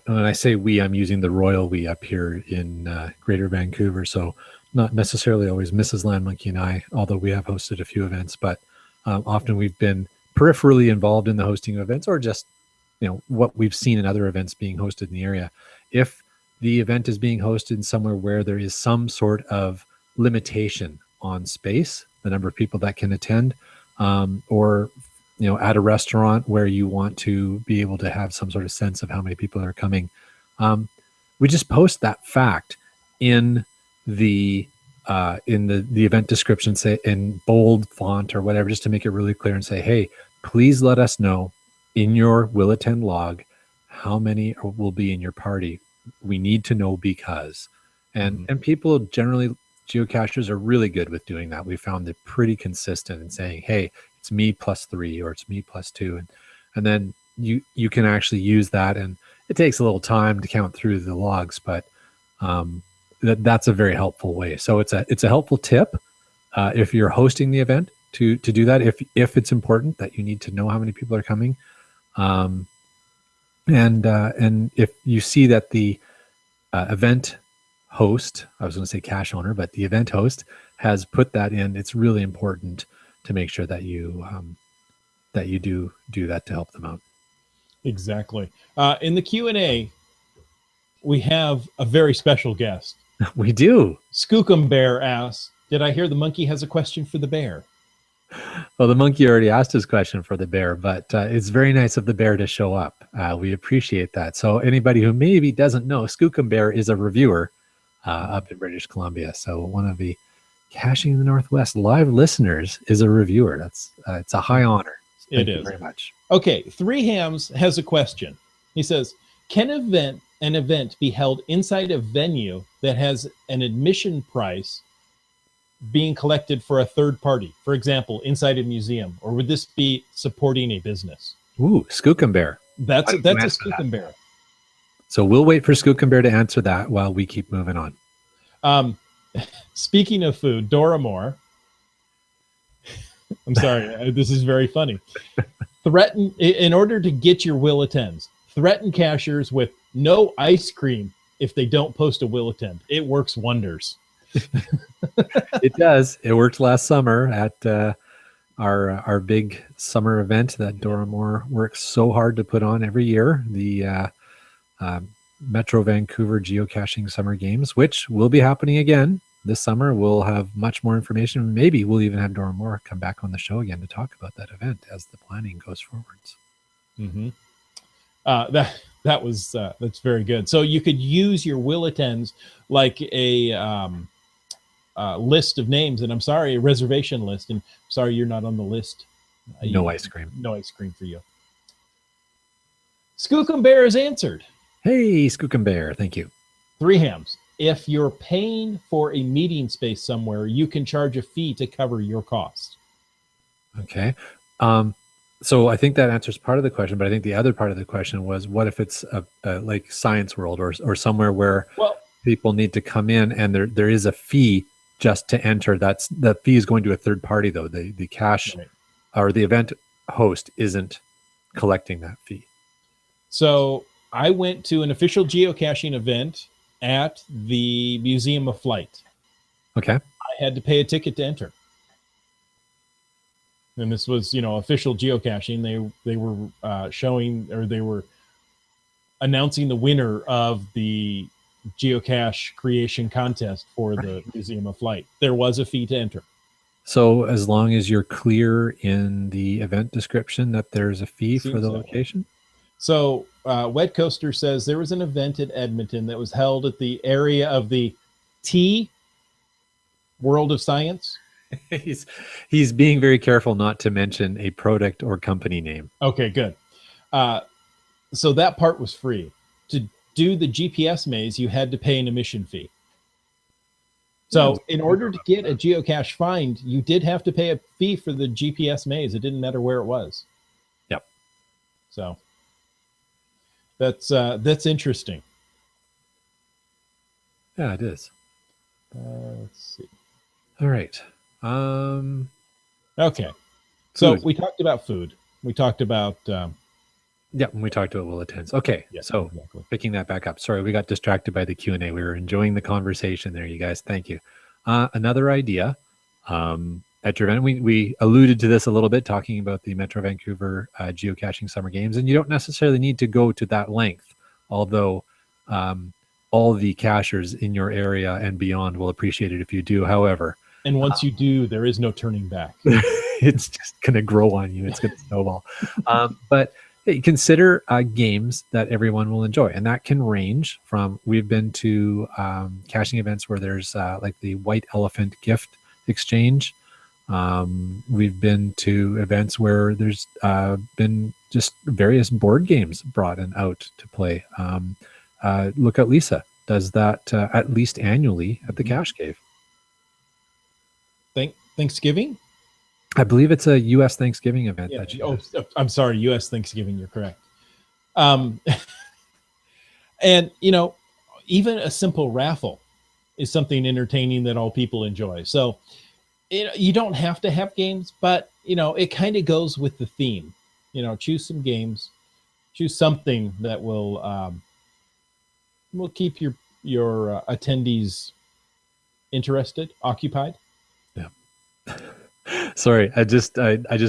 I say we, I'm using the royal we up here in Greater Vancouver. So not necessarily always Mrs. Land Monkey and I, although we have hosted a few events, but often we've been peripherally involved in the hosting of events, or just, what we've seen in other events being hosted in the area. If the event is being hosted somewhere where there is some sort of limitation on space, the number of people that can attend, or at a restaurant where you want to be able to have some sort of sense of how many people are coming, we just post that fact in the event description, say in bold font or whatever, just to make it really clear, and say, hey, please let us know in your will attend log how many will be in your party. We need to know, because, and people generally, geocachers are really good with doing that. We found they're pretty consistent in saying, hey, it's me +3, or it's me +2, and then you can actually use that, and it takes a little time to count through the logs, but that's a very helpful way. So it's a helpful tip if you're hosting the event to do that, if it's important that you need to know how many people are coming, and if you see that the event host, I was going to say cache owner, but the event host has put that in, it's really important to make sure that you do that to help them out. Exactly. In the Q&A, we have a very special guest. We do. Skookum Bear asks, did I hear the monkey has a question for the bear? Well, the monkey already asked his question for the bear, but it's very nice of the bear to show up. We appreciate that. So anybody who maybe doesn't know, Skookum Bear is a reviewer up in British Columbia. So one of the Caching in the Northwest live listeners is a reviewer. It's a high honor. So thank you very much. Okay, Three Hams has a question. He says, can an event be held inside a venue that has an admission price being collected for a third party, for example, inside a museum, or would this be supporting a business? Ooh, Skookum Bear. That's a Skookum Bear. So we'll wait for Skookum Bear to answer that while we keep moving on. Speaking of food, Dora Moore, I'm sorry, this is very funny. In order to get your will attends, threaten cashers with no ice cream if they don't post a will attend. It works wonders. It does. It worked last summer at our big summer event that Dora Moore works so hard to put on every year, the Metro Vancouver Geocaching Summer Games, which will be happening again this summer. We'll have much more information. Maybe we'll even have Dora Moore come back on the show again to talk about that event as the planning goes forwards. That's very good. So you could use your will attends like a list of names, and I'm sorry, a reservation list. And I'm sorry you're not on the list. No ice cream. No ice cream for you. Skookum Bear is answered. Hey, Skookum Bear, thank you. 3 hams. If you're paying for a meeting space somewhere, you can charge a fee to cover your cost. Okay. So I think that answers part of the question, but I think the other part of the question was, what if it's a like Science World or somewhere where people need to come in and there is a fee just to enter? The fee is going to a third party though. The cache or the event host isn't collecting that fee. So I went to an official geocaching event at the Museum of Flight. Okay. I had to pay a ticket to enter. And this was, official geocaching. They were showing, or they were announcing the winner of the geocache creation contest for the Museum of Flight. There was a fee to enter. So as long as you're clear in the event description that there's a fee for the location? So Wet Coaster says there was an event at Edmonton that was held at the area of the T World of Science. He's being very careful not to mention a product or company name. Okay, good. So that part was free. To do the GPS maze, you had to pay an admission fee. So in order to get a geocache find, you did have to pay a fee for the GPS maze. It didn't matter where it was. Yep. So that's interesting. Yeah, it is. Let's see. All right. Okay. So we talked about food. We talked about we talked about will attends. Okay. Yeah, so exactly. Picking that back up. Sorry, we got distracted by the Q&A. We were enjoying the conversation there, you guys. Thank you. Another idea at your event, we alluded to this a little bit, talking about the Metro Vancouver geocaching summer games, and you don't necessarily need to go to that length, although all the cachers in your area and beyond will appreciate it if you do. However, and once you do, there is no turning back. It's just going to grow on you. It's going to snowball. But hey, consider games that everyone will enjoy. And that can range from, we've been to caching events where there's like the White Elephant gift exchange. We've been to events where there's been just various board games brought in out to play. Look at Lisa does that at least annually at the Cache Cave. Thanksgiving? I believe it's a U.S. Thanksgiving event. Yeah. I'm sorry, U.S. Thanksgiving. You're correct. And, even a simple raffle is something entertaining that all people enjoy. So, you don't have to have games, but, it kind of goes with the theme. Choose some games, choose something that will keep your attendees interested, occupied. Sorry, I just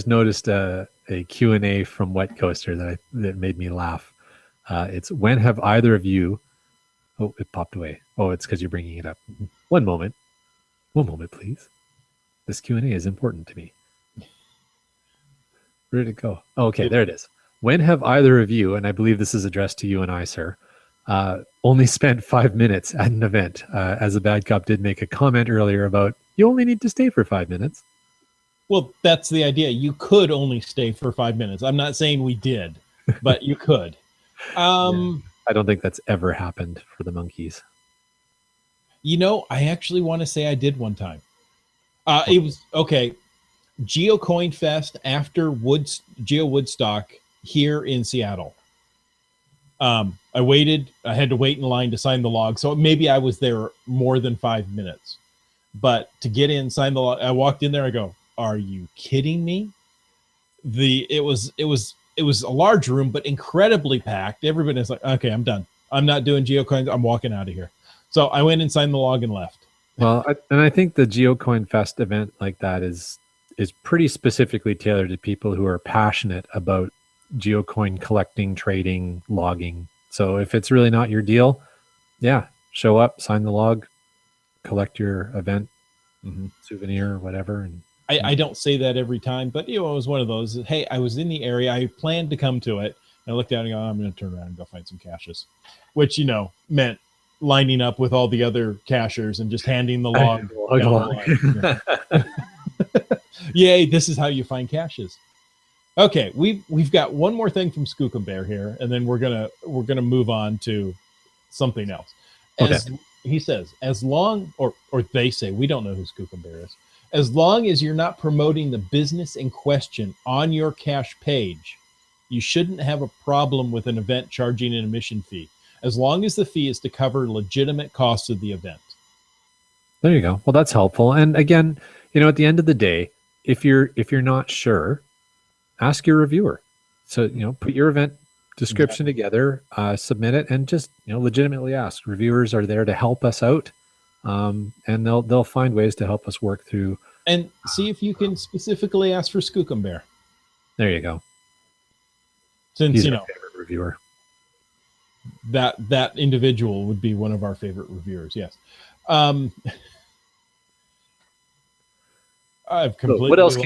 noticed a Q&A from Wet Coaster that made me laugh. It's, when have either of you... Oh, it popped away. Oh, it's because you're bringing it up. One moment, please. This Q&A is important to me. Where did it go? Oh, okay, there it is. When have either of you, and I believe this is addressed to you and I, sir, only spent 5 minutes at an event? As a bad cop did make a comment earlier about, you only need to stay for 5 minutes. Well, that's the idea. You could only stay for 5 minutes. I'm not saying we did, but you could. I don't think that's ever happened for the monkeys. I actually want to say I did one time. It was, okay, Geo Coin Fest after Geo Woodstock here in Seattle. I had to wait in line to sign the log. So maybe I was there more than 5 minutes. But to get in, sign the log, I walked in there, I go, are you kidding me? It was a large room, but incredibly packed. Everybody's like, okay, I'm done. I'm not doing geocoins. I'm walking out of here. So I went and signed the log and left. Well, I think the GeoCoin Fest event like that is pretty specifically tailored to people who are passionate about geocoin collecting, trading, logging. So if it's really not your deal, yeah, show up, sign the log, collect your event souvenir or whatever. And I don't say that every time, but it was one of those. Hey, I was in the area. I planned to come to it. I looked at it and go, I'm going to turn around and go find some caches, which, meant lining up with all the other cachers and just handing the log down the line. Yay, this is how you find caches. Okay, we've got one more thing from Skookumbear here, and then we're gonna move on to something else. He says, as long, or they say, we don't know who Skookumbear is, as long as you're not promoting the business in question on your cache page, you shouldn't have a problem with an event charging an admission fee, as long as the fee is to cover legitimate costs of the event. There you go. Well, that's helpful. And again, at the end of the day, if you're not sure, ask your reviewer. So, put your event description together, submit it, and just, legitimately ask. Reviewers are there to help us out. And they'll find ways to help us work through. And see if you can specifically ask for Skookumbear. There you go. Since, He's our favorite reviewer. That individual would be one of our favorite reviewers. Yes. I've completely what else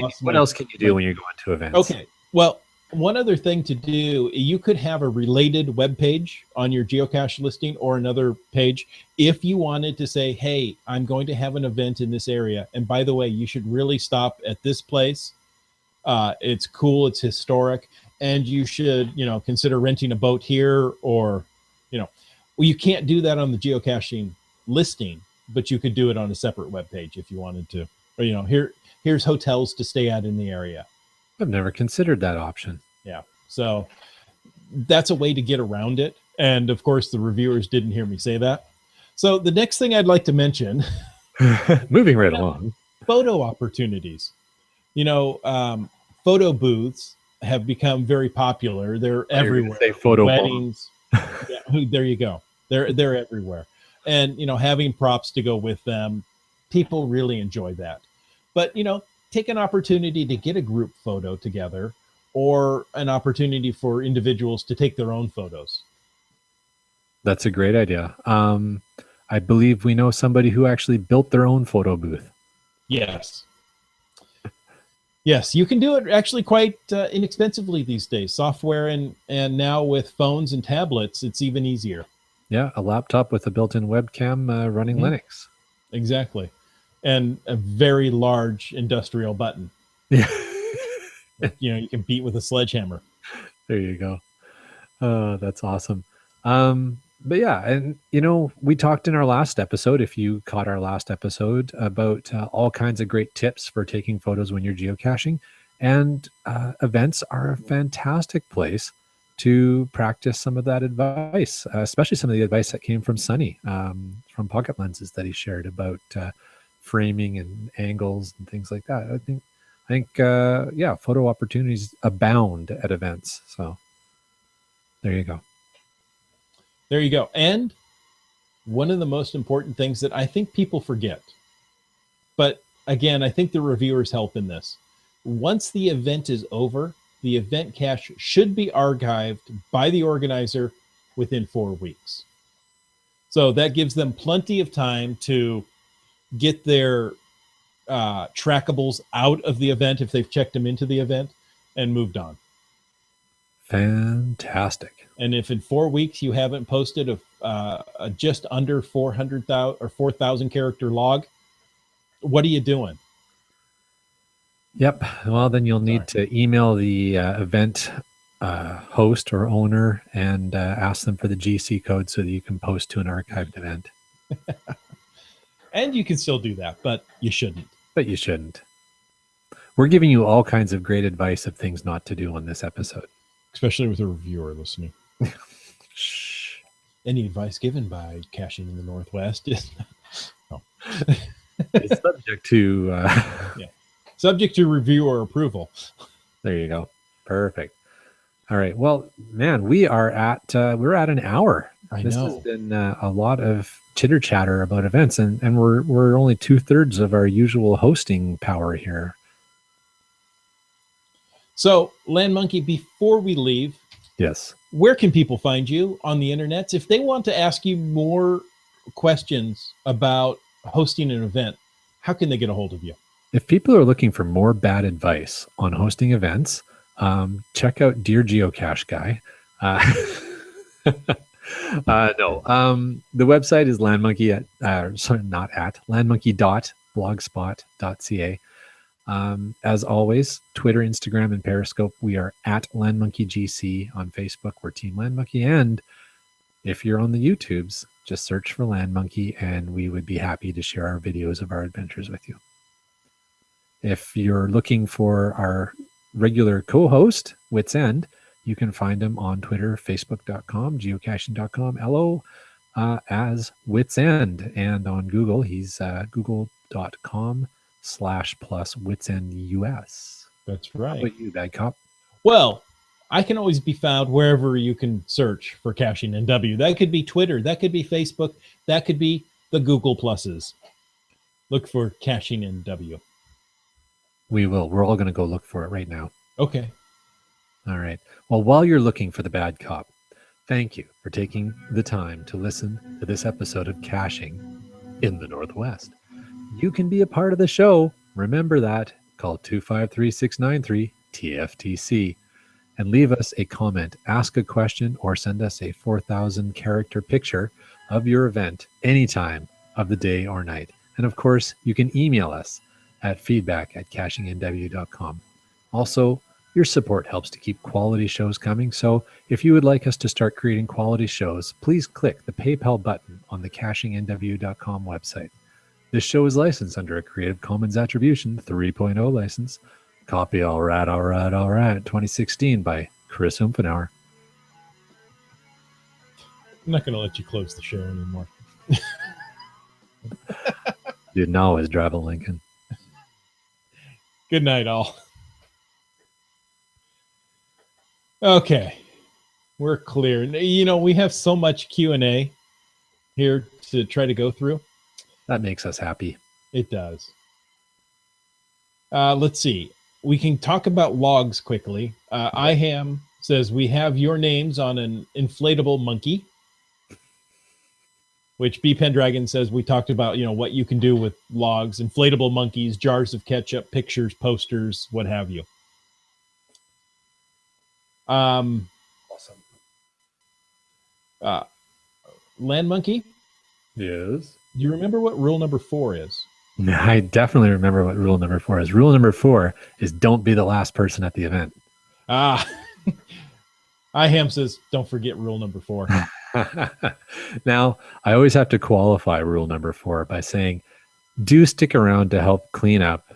can you do when you're going to events? Okay. Well, one other thing to do, you could have a related web page on your geocache listing or another page if you wanted to say, hey, I'm going to have an event in this area. And by the way, you should really stop at this place. It's cool. It's historic. And you should, consider renting a boat here, or, well, you can't do that on the geocaching listing, but you could do it on a separate web page if you wanted to. Or, here's hotels to stay at in the area. I've never considered that option. Yeah. So that's a way to get around it. And of course, the reviewers didn't hear me say that. So the next thing I'd like to mention, moving right along, photo opportunities. Photo booths have become very popular. They're everywhere. Say photo weddings. Yeah, there you go. They're everywhere. And, having props to go with them, people really enjoy that. But, take an opportunity to get a group photo together, or an opportunity for individuals to take their own photos. That's a great idea. I believe we know somebody who actually built their own photo booth. Yes. Yes, you can do it actually quite inexpensively these days. Software and now with phones and tablets, it's even easier. Yeah, a laptop with a built-in webcam running Linux. Exactly. And a very large industrial button. Yeah. You can beat with a sledgehammer. There you go. That's awesome. But yeah, and we talked in our last episode, if you caught our last episode, about all kinds of great tips for taking photos when you're geocaching. And events are a fantastic place to practice some of that advice, especially some of the advice that came from Sunny, from Pocket Lenses, that he shared about framing and angles and things like that. I think photo opportunities abound at events. So there you go. There you go. And one of the most important things that I think people forget, but again, I think the reviewers help in this. Once the event is over, the event cache should be archived by the organizer within 4 weeks. So that gives them plenty of time to get their trackables out of the event if they've checked them into the event and moved on. Fantastic. And if in 4 weeks you haven't posted a just under 400,000 or 4,000 character log, what are you doing? Yep. Well, then you'll need to email the event host or owner and ask them for the GC code so that you can post to an archived event. And you can still do that, but you shouldn't. But you shouldn't. We're giving you all kinds of great advice of things not to do on this episode. Especially with a reviewer listening. Shh. Any advice given by Caching in the Northwest is it's subject to subject to reviewer approval. There you go. Perfect. All right. Well, man, we're at an hour. This has been a lot of chitter chatter about events, and we're only 2/3 of our usual hosting power here. So, Land Monkey, before we leave, yes, where can people find you on the internet if they want to ask you more questions about hosting an event? How can they get a hold of you? If people are looking for more bad advice on hosting events, check out Dear Geocache Guy. No. The website is landmonkey landmonkey.blogspot.ca. As always, Twitter, Instagram, and Periscope, we are at LandMonkeyGC. On Facebook, we're Team LandMonkey. And if you're on the YouTubes, just search for LandMonkey, and we would be happy to share our videos of our adventures with you. If you're looking for our regular co-host, Wits End, you can find him on Twitter, Facebook.com, geocaching.com, LO, as Wits End. And on Google, he's google.com/+WitsEndUS. That's right. How about you, Bad Cop? Well, I can always be found wherever you can search for Caching NW. That could be Twitter. That could be Facebook. That could be the Google Pluses. Look for Caching NW. We will. We're all going to go look for it right now. Okay. All right. Well, while you're looking for the Bad Cop, thank you for taking the time to listen to this episode of Caching in the Northwest. You can be a part of the show. Remember that. Call 253-693-TFTC and leave us a comment, ask a question, or send us a 4,000 character picture of your event anytime of the day or night. And of course, you can email us at feedback@cachingNW.com. Also, your support helps to keep quality shows coming. So if you would like us to start creating quality shows, please click the PayPal button on the CachingNW.com website. This show is licensed under a Creative Commons Attribution 3.0 license. Copy all right, 2016 by Chris Umfenauer. I'm not going to let you close the show anymore. Didn't always drive a Lincoln. Good night, all. Okay. We're clear. You know, we have so much Q&A here to try to go through. That makes us happy. It does. Let's see. We can talk about logs quickly. IHAM says, we have your names on an inflatable monkey. Which B. Pendragon says, we talked about, you know, what you can do with logs, inflatable monkeys, jars of ketchup, pictures, posters, what have you. Awesome. Land Monkey? Yes. Do you remember what rule number 4 is? I definitely remember what rule number 4 is. Rule number 4 is don't be the last person at the event. IHAM says, don't forget rule number 4. Now, I always have to qualify rule number 4 by saying, do stick around to help clean up.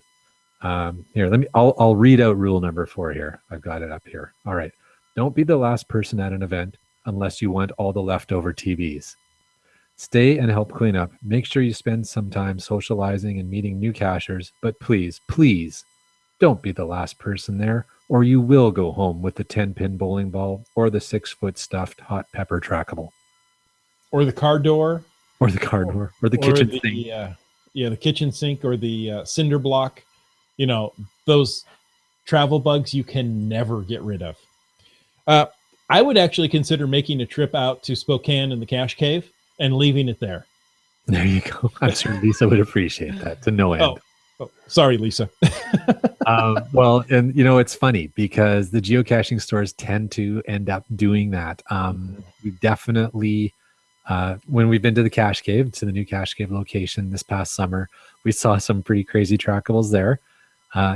Here, I'll read out rule number 4 here. I've got it up here. All right. Don't be the last person at an event unless you want all the leftover TVs. Stay and help clean up. Make sure you spend some time socializing and meeting new cachers, but please, please don't be the last person there, or you will go home with the 10-pin bowling ball or the 6-foot stuffed hot pepper trackable. Or the car door. Or the car door. Or the kitchen sink. The kitchen sink or the cinder block. You know, those travel bugs you can never get rid of. I would actually consider making a trip out to Spokane in the Cache Cave and leaving it there. There you go. I'm sure Lisa would appreciate that to no end. Oh, sorry, Lisa. Well, and you know, it's funny because the geocaching stores tend to end up doing that. We definitely, when we've been to the Cache Cave, to the new Cache Cave location this past summer, we saw some pretty crazy trackables there,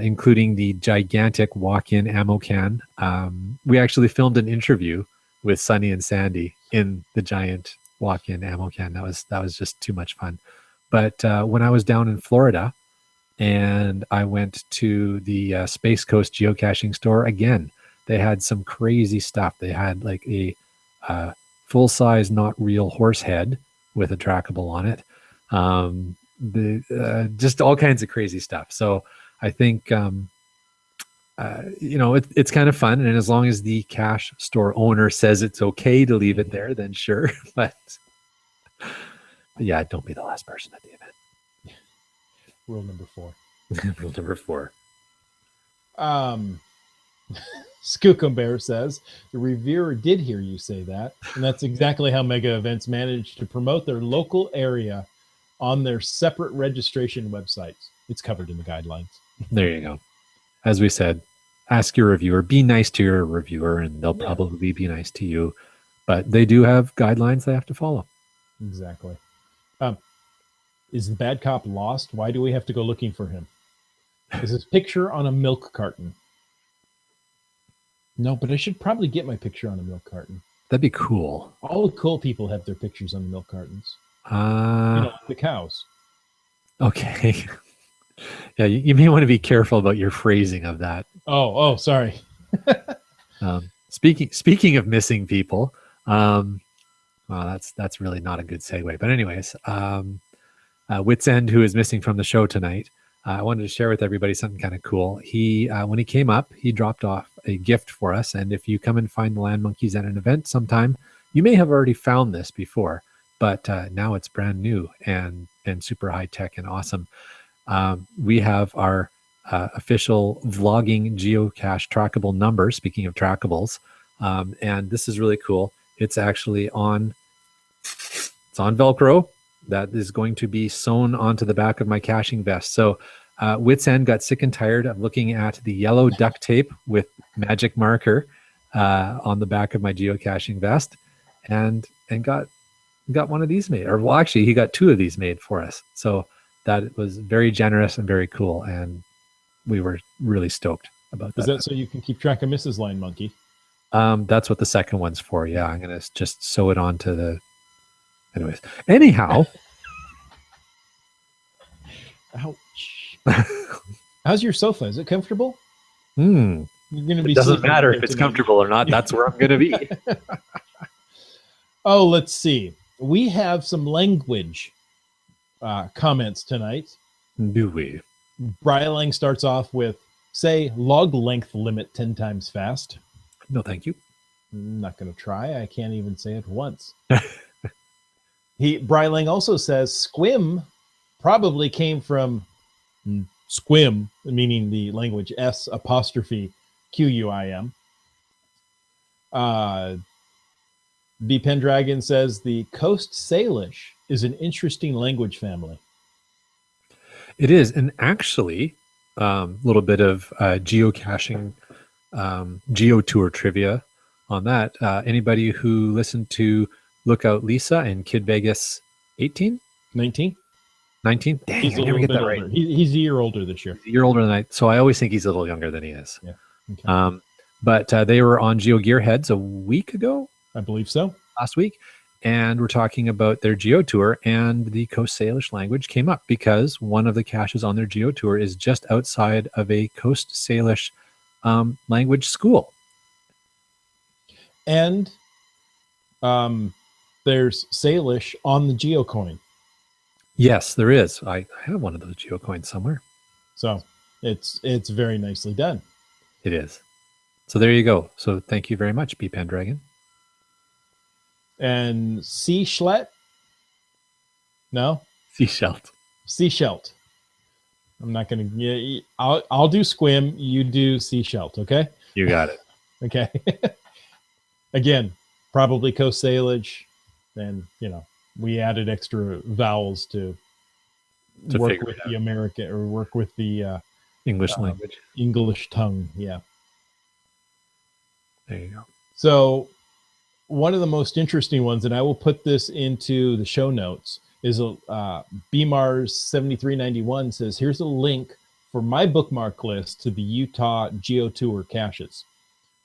including the gigantic walk-in ammo can. We actually filmed an interview with Sunny and Sandy in the giant walk-in ammo can. That was just too much fun. But when I was down in Florida and I went to the Space Coast geocaching store, again, they had some crazy stuff. They had like a full-size, not real horse head with a trackable on it. Just all kinds of crazy stuff. So I think, you know, it's kind of fun. And as long as the cache store owner says it's okay to leave it there, then sure. But yeah, don't be the last person at the event. Rule number 4. Rule number 4. Skookumbear says, the reviewer did hear you say that. And that's exactly how mega events manage to promote their local area on their separate registration websites. It's covered in the guidelines. There you go. As we said, ask your reviewer, be nice to your reviewer, and they'll probably be nice to you. But they do have guidelines they have to follow. Exactly. Is the bad cop lost? Why do we have to go looking for him? Is his picture on a milk carton? No, but I should probably get my picture on a milk carton. That'd be cool. All the cool people have their pictures on the milk cartons. Like the cows. Okay. Yeah, you may want to be careful about your phrasing of that. Oh, sorry. Speaking of missing people, well, that's really not a good segue. But anyways, Wits End, who is missing from the show tonight, I wanted to share with everybody something kind of cool. He, when he came up, he dropped off a gift for us. And if you come and find the Land Monkeys at an event sometime, you may have already found this before, but now it's brand new and super high tech and awesome. We have our official vlogging geocache trackable number. Speaking of trackables, and this is really cool. It's actually on Velcro. That is going to be sewn onto the back of my caching vest. So Wits End got sick and tired of looking at the yellow duct tape with magic marker on the back of my geocaching vest, and got one of these made. Or well, actually, he got two of these made for us. So that was very generous and very cool, and we were really stoked about that. Is that so you can keep track of Mrs. Land Monkey? That's what the second one's for. Yeah, I'm gonna just sew it onto the. Anyways, anyhow. Ouch. How's your sofa? Is it comfortable? You're gonna be. It doesn't matter if it's comfortable or not. That's where I'm gonna be. Oh, let's see. We have some language comments tonight. Do we? Bryling starts off with, say, log length limit 10 times fast. No, thank you. I'm not going to try. I can't even say it once. Bryling also says squim probably came from squim, meaning the language S apostrophe QUIM. B Pendragon says the Coast Salish is an interesting language family. It is, and actually, a little bit of geocaching, geo-tour trivia on that. Anybody who listened to Lookout Lisa and Kid Vegas 18? 19? 19? Dang, he's I never get that older. right. He's a year older this year. He's a year older than I, so I always think he's a little younger than he is. Yeah. Okay. But they were on Geo Gearheads a week ago. I believe so. Last week. And we're talking about their geo tour, and the Coast Salish language came up because one of the caches on their geo tour is just outside of a Coast Salish language school. And there's Salish on the geocoin. Yes, there is. I have one of those geocoins somewhere. So it's very nicely done. It is. So there you go. So thank you very much, B Pendragon. And Sea Schlet? No? Seashelt. Sea Shelt. I'm not going to... Yeah, I'll do squim. You do Sea Shelt, okay? You got it. Okay. Again, probably Coast Salish. And, we added extra vowels to work with the American, or work with the English language. English tongue, yeah. There you go. So one of the most interesting ones, and I will put this into the show notes, is BMars7391 says, here's a link for my bookmark list to the Utah Geo Tour caches.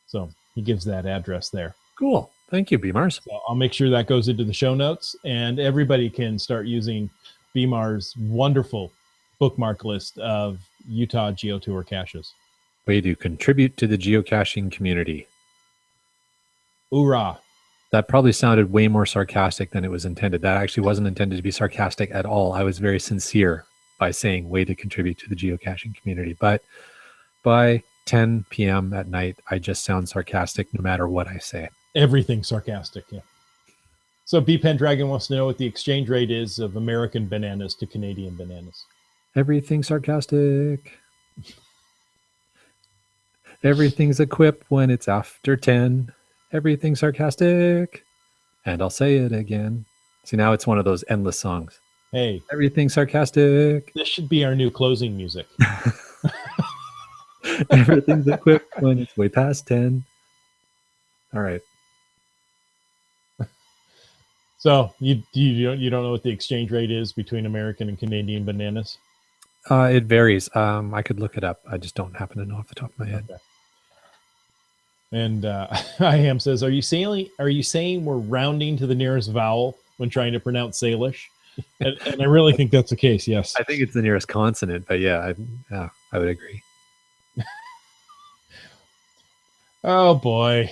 So he gives that address there. Cool. Thank you, BMars. So I'll make sure that goes into the show notes, and everybody can start using BMars' wonderful bookmark list of Utah Geo Tour caches. Way to contribute to the geocaching community. Hoorah. That probably sounded way more sarcastic than it was intended. That actually wasn't intended to be sarcastic at all. I was very sincere by saying way to contribute to the geocaching community. But by 10 p.m. at night, I just sound sarcastic no matter what I say. Everything sarcastic, yeah. So B Pendragon wants to know what the exchange rate is of American bananas to Canadian bananas. Everything sarcastic. Everything's a quip when it's after 10. Everything sarcastic. And I'll say it again. See, now it's one of those endless songs. Hey. Everything sarcastic. This should be our new closing music. Everything's equipped when it's way past 10. All right. So you don't know what the exchange rate is between American and Canadian bananas? It varies. I could look it up. I just don't happen to know off the top of my head. Okay. And IAM says, Are you saying we're rounding to the nearest vowel when trying to pronounce Salish? And I really think that's the case. Yes. I think it's the nearest consonant, but yeah, I would agree. Oh boy,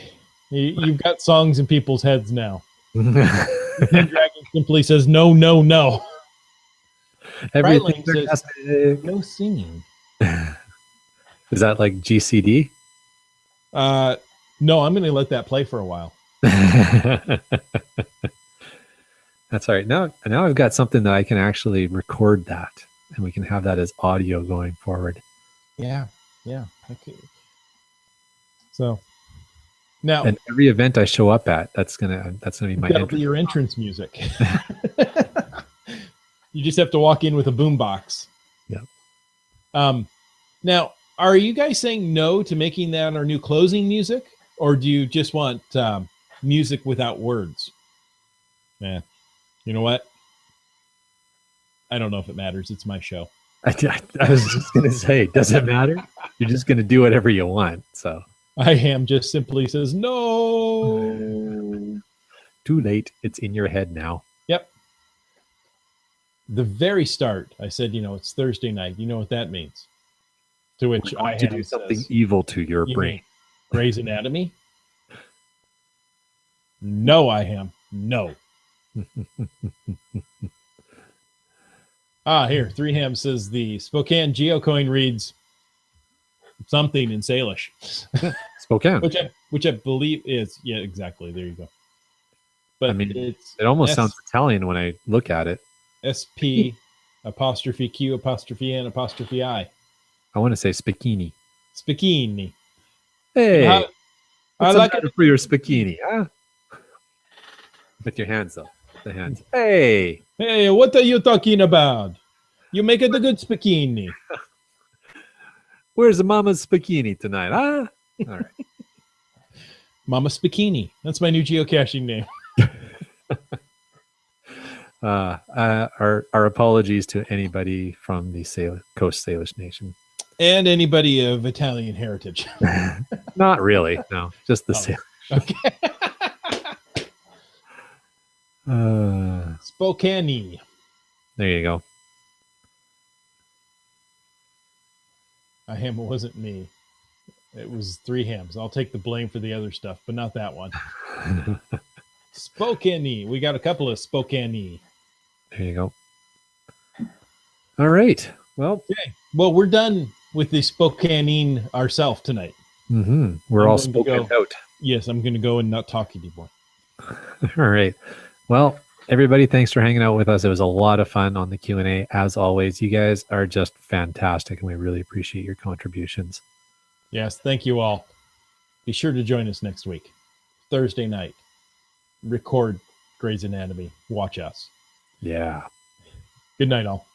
you've got songs in people's heads now. Dragon simply says no, no, no. Everything says, no singing. Is that like GCD? No, I'm going to let that play for a while. That's all right. Now I've got something that I can actually record that, and we can have that as audio going forward. Yeah. Okay. So now, and every event I show up at, that's gonna be my that'll be your entrance music. You just have to walk in with a boombox. Yeah. Now, are you guys saying no to making that our new closing music, or do you just want music without words? Yeah. You know what? I don't know if it matters. It's my show. I was just going to say, does it matter? You're just going to do whatever you want. So IAM just simply says, no. Too late. It's in your head now. Yep. The very start, I said, it's Thursday night. You know what that means? To which I to do something evil to your brain. Grey's Anatomy? No, IAM. No. Here, 3Ham says the Spokane geocoin reads something in Salish. Spokane. Which I believe is, yeah, exactly. There you go. But I mean, it almost sounds Italian when I look at it. SP apostrophe Q apostrophe N apostrophe I. I want to say spicchini. Spicchini. Hey, I like it for your spicchini, huh? With your hands up. The hands. Hey, what are you talking about? You make it a good spicchini. Where's the mama's spicchini tonight, huh? All right. Mama Spicchini. That's my new geocaching name. Our apologies to anybody from the Coast Salish Nation. And anybody of Italian heritage. Not really. No, just the Salish. Okay. Spokane. There you go. It wasn't me. It was 3Hams. I'll take the blame for the other stuff, but not that one. Spokane. We got a couple of Spokane. There you go. All right. Well, okay. Well, we're done with the Spokane ourselves tonight. Mm-hmm. We're all spoken out. Yes, I'm going to go and not talk anymore. All right. Well, everybody, thanks for hanging out with us. It was a lot of fun on the Q&A. As always, you guys are just fantastic, and we really appreciate your contributions. Yes, thank you all. Be sure to join us next week, Thursday night. Record Grey's Anatomy. Watch us. Yeah. Good night, all.